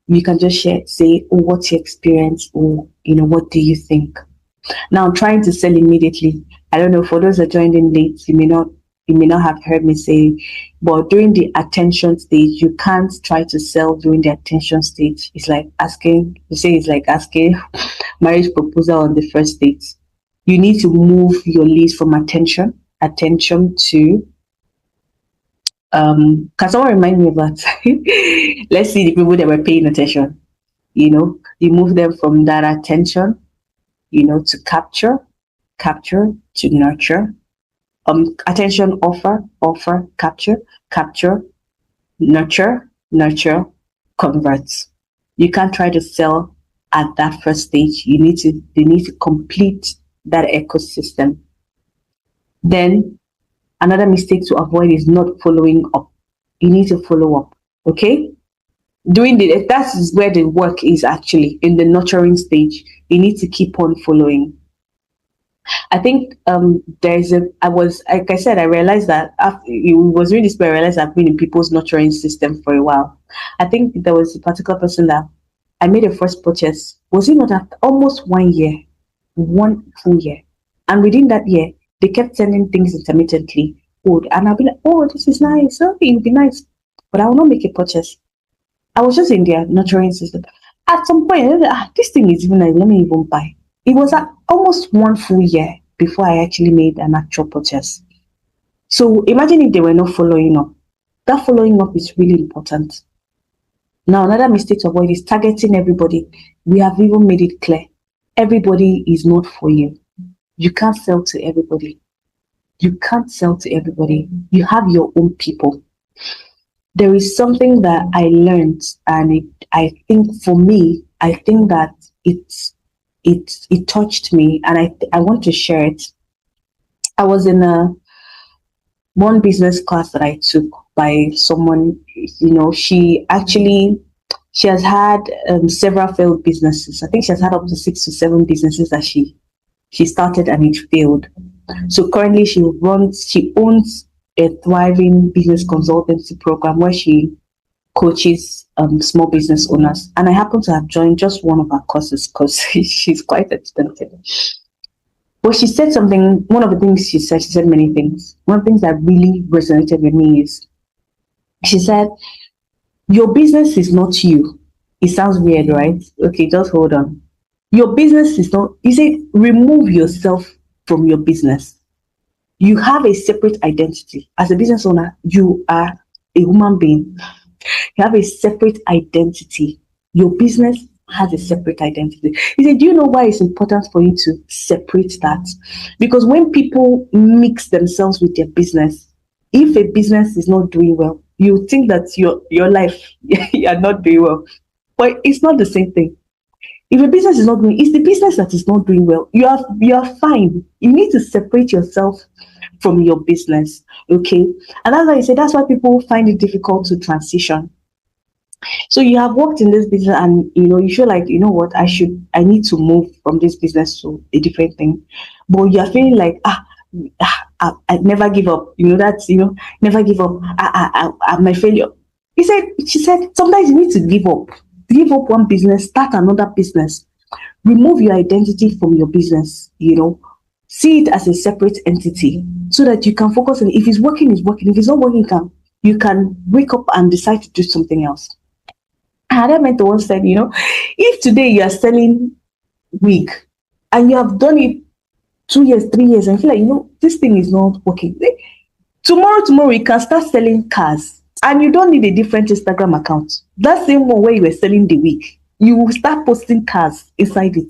you can just say, oh, what's your experience, or what do you think? Now, I'm trying to sell immediately. I don't know, for those that joined in late, you may not have heard me say, but during the attention stage, you can't try to sell during the attention stage. It's like asking marriage proposal on the first date. You need to move your leads from attention to, can someone remind me of that? Let's see the people that were paying attention. You move them from that attention, to capture to nurture. Attention, offer, capture, nurture, converts. You can't try to sell at that first stage. They need to complete that ecosystem. Then another mistake to avoid is not following up. You need to follow up. Okay? That is where the work is actually, in the nurturing stage. You need to keep on following. I think I realized that after it was really this, I realized I've been in people's nurturing system for a while. I think there was a particular person that I made a first purchase. Was it not after almost 1 year? 1 full year. And within that year, they kept sending things intermittently. And I'll be like, oh, this is nice. Oh, it would be nice. But I will not make a purchase. I was just in their nurturing system. At some point, this thing is even nice. Let me even buy. It was almost 1 full year before I actually made an actual purchase. So imagine if they were not following up. That following up is really important. Now, another mistake to avoid is targeting everybody. We have even made it clear. Everybody is not for you. You can't sell to everybody. You can't sell to everybody. You have your own people. There is something that I learned, and I think that it touched me, and I want to share it. I was in one business class that I took by someone, she has had several failed businesses. I think she has had up to 6 to 7 businesses that she started and it failed. So currently she owns a thriving business consultancy program where she coaches small business owners. And I happen to have joined just one of her courses because she's quite expensive. But she said something, one of the things she said many things. One of the things that really resonated with me is, she said, your business is not you. It sounds weird, right? Okay, just hold on. Your business is not, you say, remove yourself from your business. You have a separate identity. As a business owner, you are a human being. You have a separate identity. Your business has a separate identity. He said, do you know why it's important for you to separate that? Because when people mix themselves with their business, if a business is not doing well, you think that your life, you are not doing well. But it's not the same thing. If a business is not doing, it's the business that is not doing well. You are fine. You need to separate yourself from your business. Okay. And that's why I say that's why people find it difficult to transition. So you have worked in this business and you feel like, you know what, I need to move from this business to a different thing. But you're feeling like, I never give up. That's, never give up. I'm a failure. She said, sometimes you need to give up. Give up one business, start another business. Remove your identity from your business, see it as a separate entity so that you can focus on it. If it's working, it's working. If it's not working, you can wake up and decide to do something else. Another mentor once said, if today you are selling wig and you have done it 2 years, 3 years, and feel like, this thing is not working. Tomorrow you can start selling cars and you don't need a different Instagram account. That same one where you were selling the wig, you will start posting cars inside it.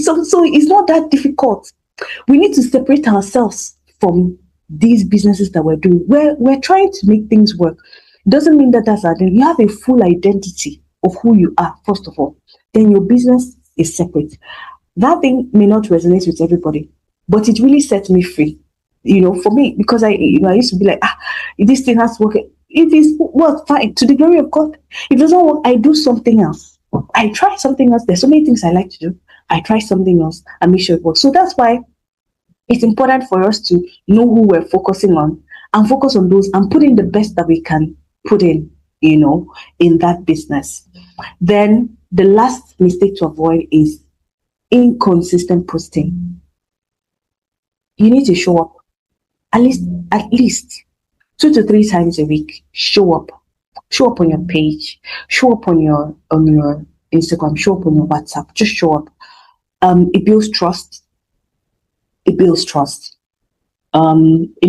So it's not that difficult. We need to separate ourselves from these businesses that we're doing. We're trying to make things work. It doesn't mean that that's our identity. You have a full identity of who you are, first of all. Then your business is separate. That thing may not resonate with everybody, but it really set me free. For me, because I used to be like, this thing has to work. If it's work, fine, to the glory of God. If it doesn't work, I do something else. I try something else. There's so many things I like to do. I try something else and make sure it works. So that's why it's important for us to know who we're focusing on and focus on those and put in the best that we can put in, in that business. Then the last mistake to avoid is inconsistent posting. You need to show up at least 2 to 3 times a week. Show up on your page, show up on your Instagram, show up on your WhatsApp. Just show up. It builds trust. It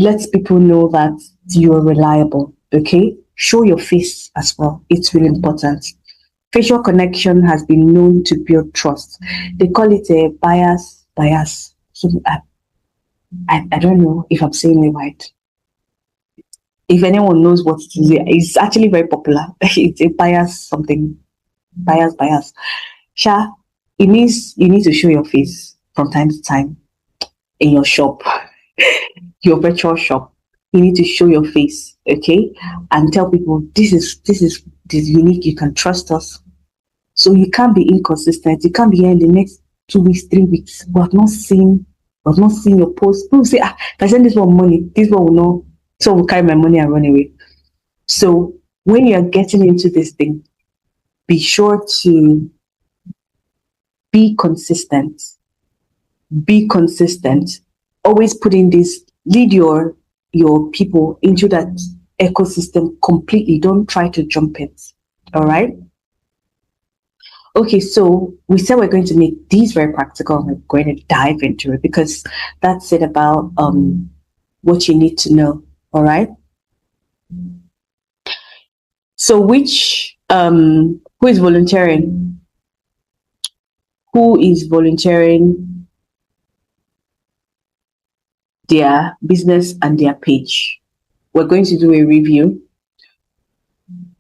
lets people know that you're reliable. Okay, show your face as well. It's really important. Facial connection has been known to build trust. They call it a bias. So I don't know if I'm saying it right. If anyone knows what it is, it's actually very popular. It's a bias something. Bias. Sha, it means you need to show your face from time to time in your shop, your virtual shop. You need to show your face, okay? And tell people this is unique, you can trust us. So you can't be inconsistent. You can't be here in the next 2 weeks, 3 weeks, but not seeing your post. People say, if I send this one money, this one will know. So will carry my money and run away. So when you're getting into this thing, be sure to be consistent. Always put in this, lead your people into that ecosystem completely. Don't try to jump it. All right. Okay, so we said we're going to make these very practical and we're going to dive into it because that's it about what you need to know. All right. So who is volunteering? Who is volunteering their business and their page? We're going to do a review.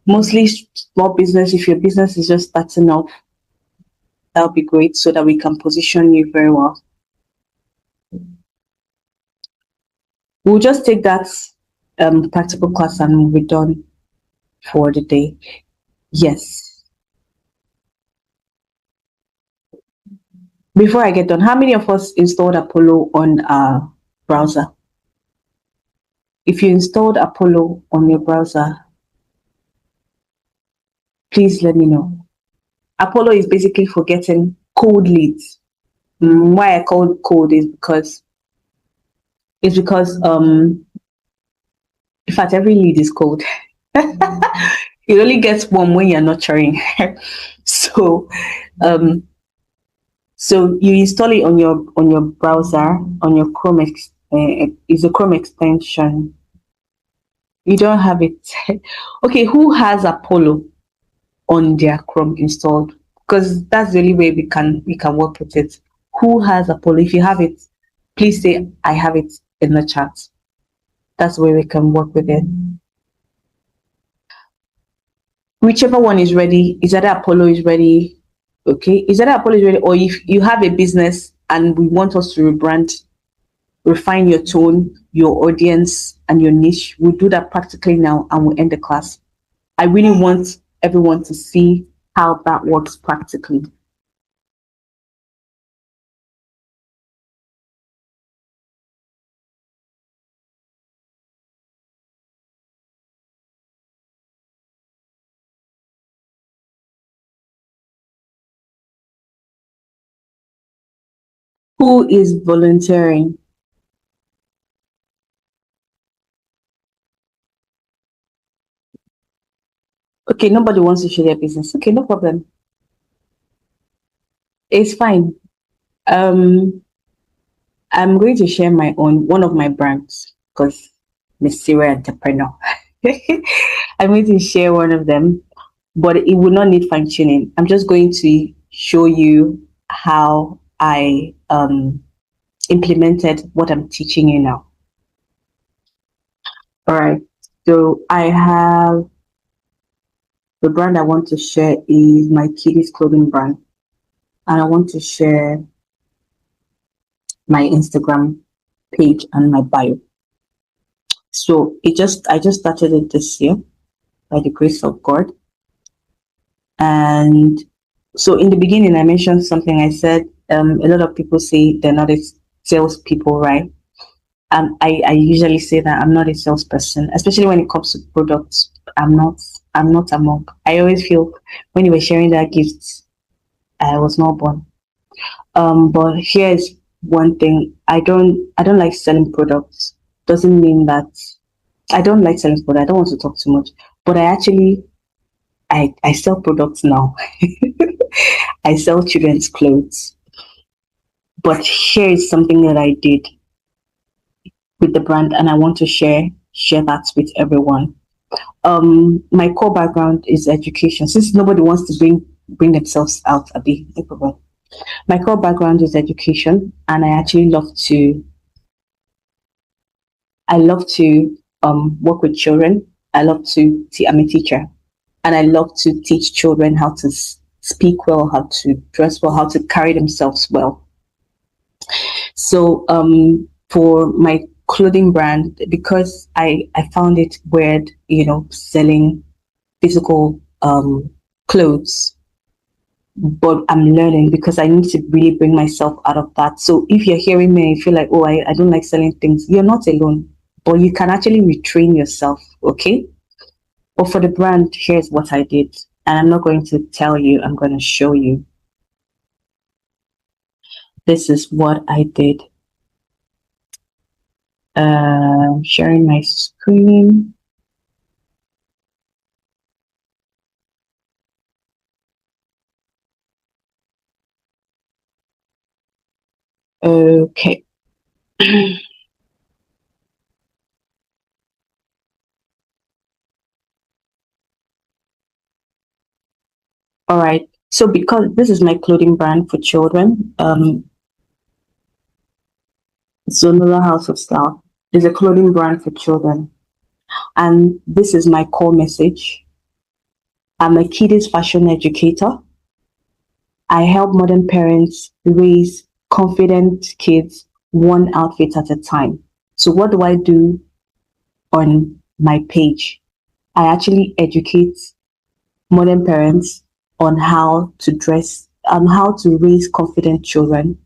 Mostly small business. If your business is just starting off, that'll be great so that we can position you very well. We'll just take that practical class and we're done for the day. Yes. Before I get done, how many of us installed Apollo on our browser? If you installed Apollo on your browser, please let me know. Apollo is basically for getting cold leads. Why I call it cold is because in fact every lead is cold. It only gets warm when you're nurturing. So, um, so you install it on your browser, on your Chrome. Is a Chrome extension. You don't have it. Okay, who has Apollo on their Chrome installed? Because that's the only way we can work with it. Who has Apollo? If you have it, please say I have it in the chat. That's where we can work with it. Whichever one is ready, is that Apollo is ready? Okay, is that Apollo is ready? Or if you have a business and we want us to rebrand, refine your tone, your audience, and your niche, we'll do that practically now and we'll end the class. I really want everyone to see how that works practically. Who is volunteering? Okay, nobody wants to share their business. Okay, no problem. It's fine. I'm going to share one of my brands because I'm a serial entrepreneur. I'm going to share one of them, but it will not need fine tuning. I'm just going to show you how I implemented what I'm teaching you now. All right. So I have the brand I want to share is my kiddies clothing brand, and I want to share my Instagram page and my bio. So I just started it this year by the grace of God. And so in the beginning, I mentioned something. I said a lot of people say they're not salespeople, right? I usually say that I'm not a salesperson, especially when it comes to products. I'm not among. I always feel when you were sharing that gift, I was not born. But here's one thing: I don't like selling products. Doesn't mean that I don't like selling products. I don't want to talk too much, but I sell products now. I sell children's clothes. But here is something that I did with the brand, and I want to share that with everyone. My core background is education. Since nobody wants to bring themselves out a bit, no problem. My core background is education, and I actually love to work with children. I'm a teacher, and I love to teach children how to speak well, how to dress well, how to carry themselves well. So for my clothing brand, because I found it weird, selling physical clothes, but I'm learning because I need to really bring myself out of that. So if you're hearing me and you feel like, oh, I don't like selling things, you're not alone, but you can actually retrain yourself, okay? But for the brand, here's what I did. And I'm not going to tell you, I'm going to show you. This is what I did. Sharing my screen. Okay. All right. So because this is my clothing brand for children, Zonula House of Style is a clothing brand for children. And this is my core message. I'm a kiddies fashion educator. I help modern parents raise confident kids one outfit at a time. So what do I do on my page? I actually educate modern parents on how to dress, how to raise confident children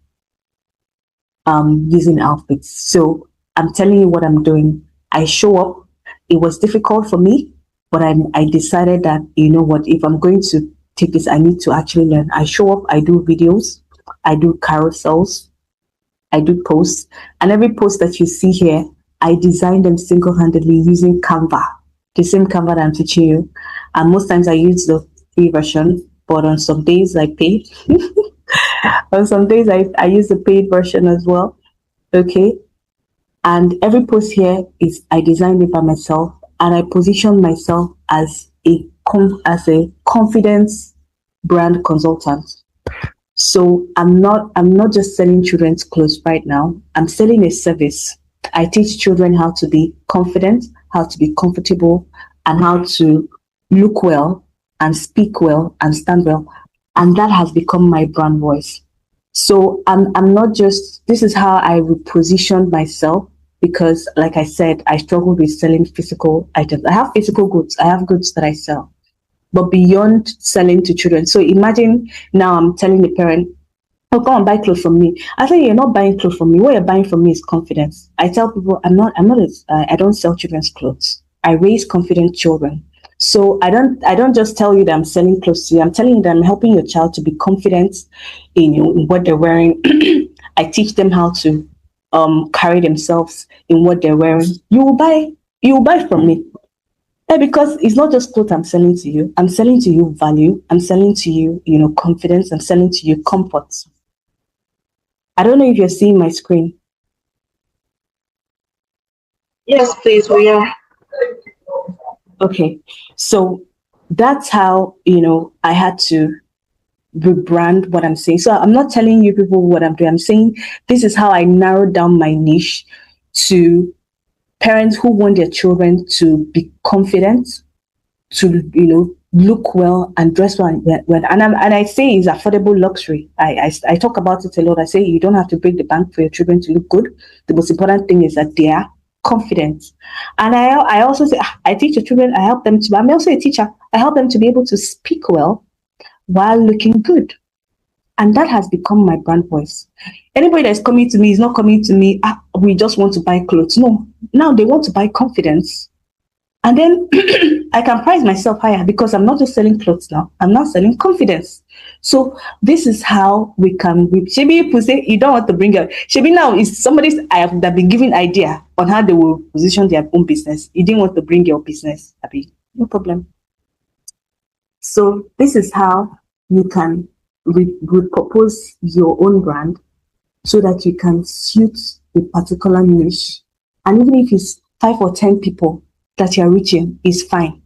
using outfits. So I'm telling you what I'm doing. I show up. It was difficult for me, but I decided that, you know what, if I'm going to take this, I need to actually learn. I show up, I do videos, I do carousels, I do posts, and every post that you see here, I designed them single-handedly using Canva, the same Canva that I'm teaching you. And most times I use the free version, but on some days I pay. On some days I use the paid version as well. Okay. And every post here is I designed it by myself, and I position myself as a confidence brand consultant. So I'm not just selling children's clothes right now. I'm selling a service. I teach children how to be confident, how to be comfortable, and how to look well and speak well and stand well. And that has become my brand voice. So I'm not just, this is how I reposition myself, because like I said, I struggle with selling physical items. I have physical goods. I have goods that I sell, but beyond selling to children. So imagine now I'm telling the parent, oh, go and buy clothes from me. I say, you're not buying clothes from me. What you're buying from me is confidence. I tell people, I don't sell children's clothes. I raise confident children. So I don't just tell you that I'm selling clothes to you. I'm telling you that I'm helping your child to be confident in what they're wearing. I teach them how to carry themselves in what they're wearing. You will buy from me. Yeah, because it's not just clothes I'm selling to you. I'm selling to you value. I'm selling to you, confidence. I'm selling to you comfort. I don't know if you're seeing my screen. Yes, please, we are. Okay. So that's how, I had to rebrand what I'm saying. So I'm not telling you people what I'm doing. I'm saying this is how I narrowed down my niche to parents who want their children to be confident, to look well and dress well. And I say it's affordable luxury. I talk about it a lot. I say you don't have to break the bank for your children to look good. The most important thing is that they are confident. And I also say I teach the children. I help them to. I'm also a teacher. I help them to be able to speak well while looking good. And that has become my brand voice. Anybody that's coming to me is not coming to me, we just want to buy clothes. No, now they want to buy confidence. And then I can price myself higher because I'm not just selling clothes now. I'm now selling confidence. So this is how we can. Maybe people say you don't want to bring up. Maybe now is somebody's. I have been giving idea on how they will position their own business. You didn't want to bring your business. Abi, no problem. So this is how you can repurpose your own brand so that you can suit a particular niche. And even if it's 5 or 10 people that you're reaching, is fine.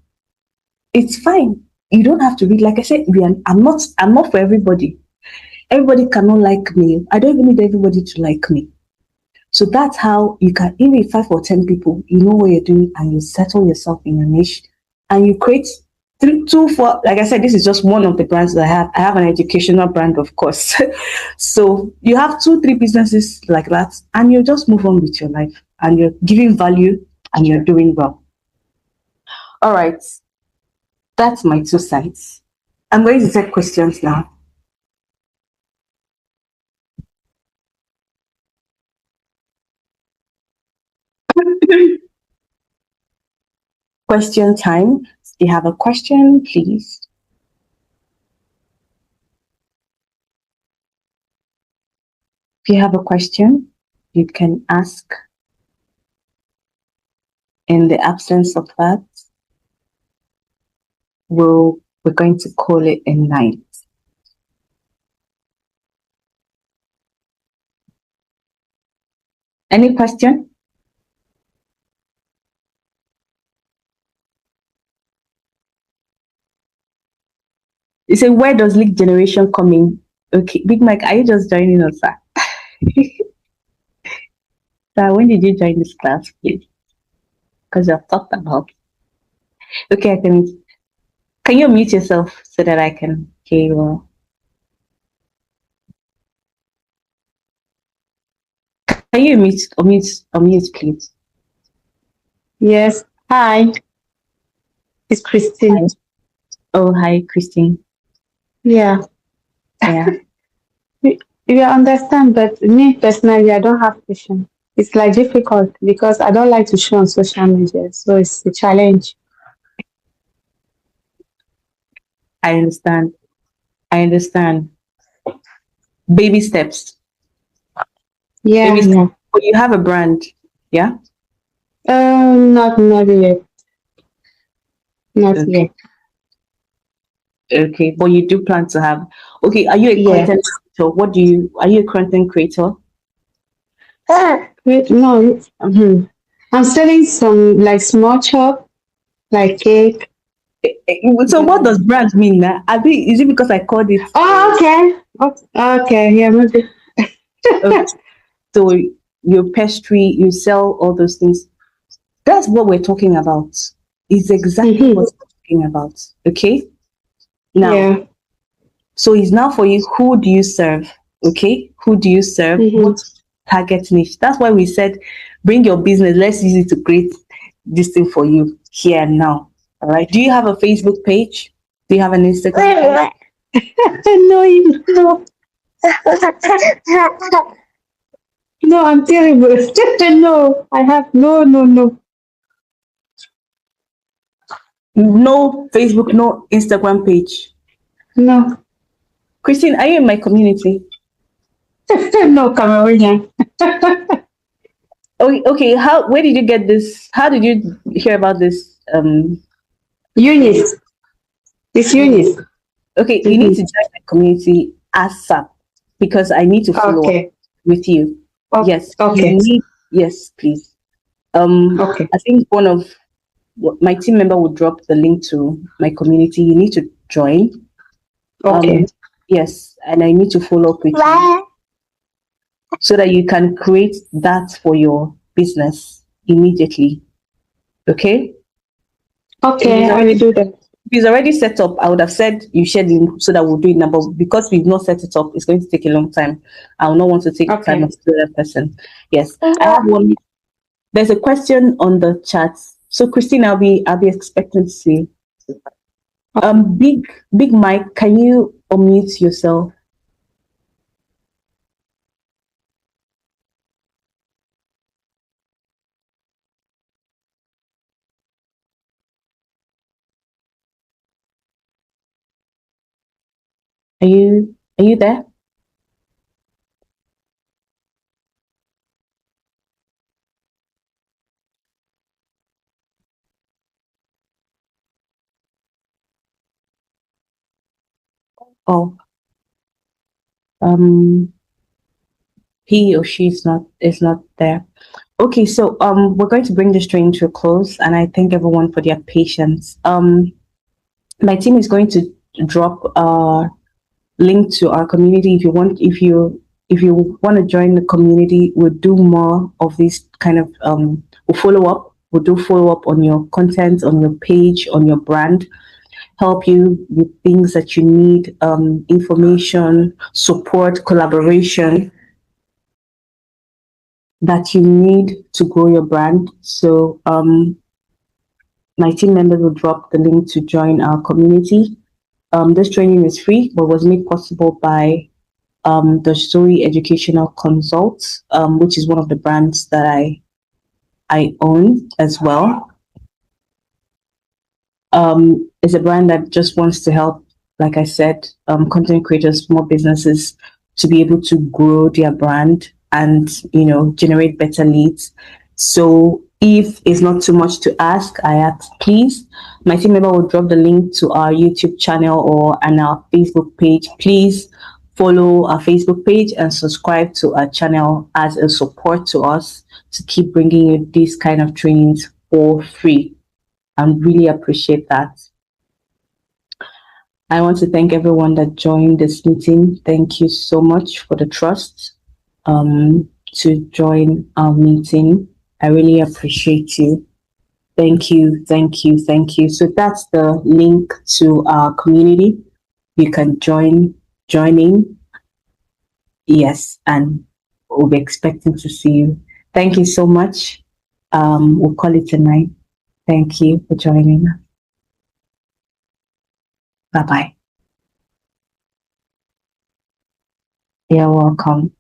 It's fine. You don't have to read. Like I said, I'm not for everybody. Everybody cannot like me. I don't even need everybody to like me. So that's how you can, even 5 or 10 people, you know what you're doing and you settle yourself in your niche and you create 2, 4. Like I said, this is just one of the brands that I have. I have an educational brand, of course. So you have 2, 3 businesses like that and you just move on with your life and you're giving value and you're doing well. All right. That's my 2 cents. I'm going to take questions now. Question time. If you have a question, please. If you have a question, you can ask. In the absence of that, we're going to call it a night. Any question? You say, where does lead generation come in? Okay, Big Mike, are you just joining us, sir? Sir, when did you join this class, please? Because you have talked about. Okay, can you mute yourself so that I can hear you well? Can you unmute, please? Yes. Hi. It's Christine. Hi. Oh, hi, Christine. Yeah. Yeah. You understand, but me personally, I don't have patience. It's like difficult because I don't like to show on social media, so it's a challenge. I understand. Baby steps. Yeah. Baby steps. But you have a brand, yeah? Not yet. Not Okay. yet. Okay, but you do plan to have. Okay, are you a Yeah. content creator? Are you a content creator? Wait, no. I'm selling some like small chop, like cake. So what does brand mean now? Is it because I called it? Oh, okay. Okay, yeah, maybe. Okay, so your pastry, you sell all those things. That's what we're talking about. It's exactly what we're talking about. Okay. Now, Yeah. so it's now for you. Who do you serve? Okay. Who do you serve? What target niche? That's why we said, bring your business. Let's use it to create this thing for you here and now. All right. Do you have a Facebook page? Do you have an Instagram page? No, no, no, I'm terrible. No, I have no. No Facebook, no Instagram page. No. Christine, are you in my community? No, Cameroonian. Okay, okay. Where did you get this? How did you hear about this? Eunice. It's Eunice. Okay, you need to join my community ASAP because I need to follow up Okay. with you. Yes, Okay. you need. Yes, please. Okay. I think my team member will drop the link to my community. You need to join. Okay. Yes, and I need to follow up with you so that you can create that for your business immediately. Okay? Okay, I will do that. If it's already set up, I would have said you share the link so that we'll do it now. But because we've not set it up, it's going to take a long time. I will not want to take the time of the other person. Yes. I have one. There's a question on the chat. So Christine, I'll be expecting to see. Big Mike, can you unmute yourself? Are you there? Oh, he or she is not there. Okay, so we're going to bring this training to a close, and I thank everyone for their patience. My team is going to drop a link to our community. If you want to join the community, we'll do more of this kind of we'll follow up. We'll do follow up on your content, on your page, on your brand, help you with things that you need, information, support, collaboration that you need to grow your brand. So my team members will drop the link to join our community. This training is free, but was made possible by the Story Educational Consults, which is one of the brands that I own as well. It's a brand that just wants to help, like I said, content creators, small businesses to be able to grow their brand and generate better leads. So if it's not too much to ask, I ask, please, my team member will drop the link to our YouTube channel or and our Facebook page. Please follow our Facebook page and subscribe to our channel as a support to us to keep bringing you these kind of trainings for free. I really appreciate that. I want to thank everyone that joined this meeting. Thank you so much for the trust to join our meeting. I really appreciate you. Thank you. So that's the link to our community. You can join in. Yes, and we'll be expecting to see you. Thank you so much. We'll call it a night. Thank you for joining us. Bye-bye. You're welcome.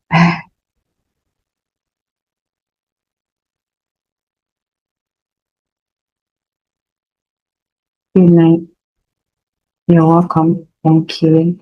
Good night. You're welcome. Thank you.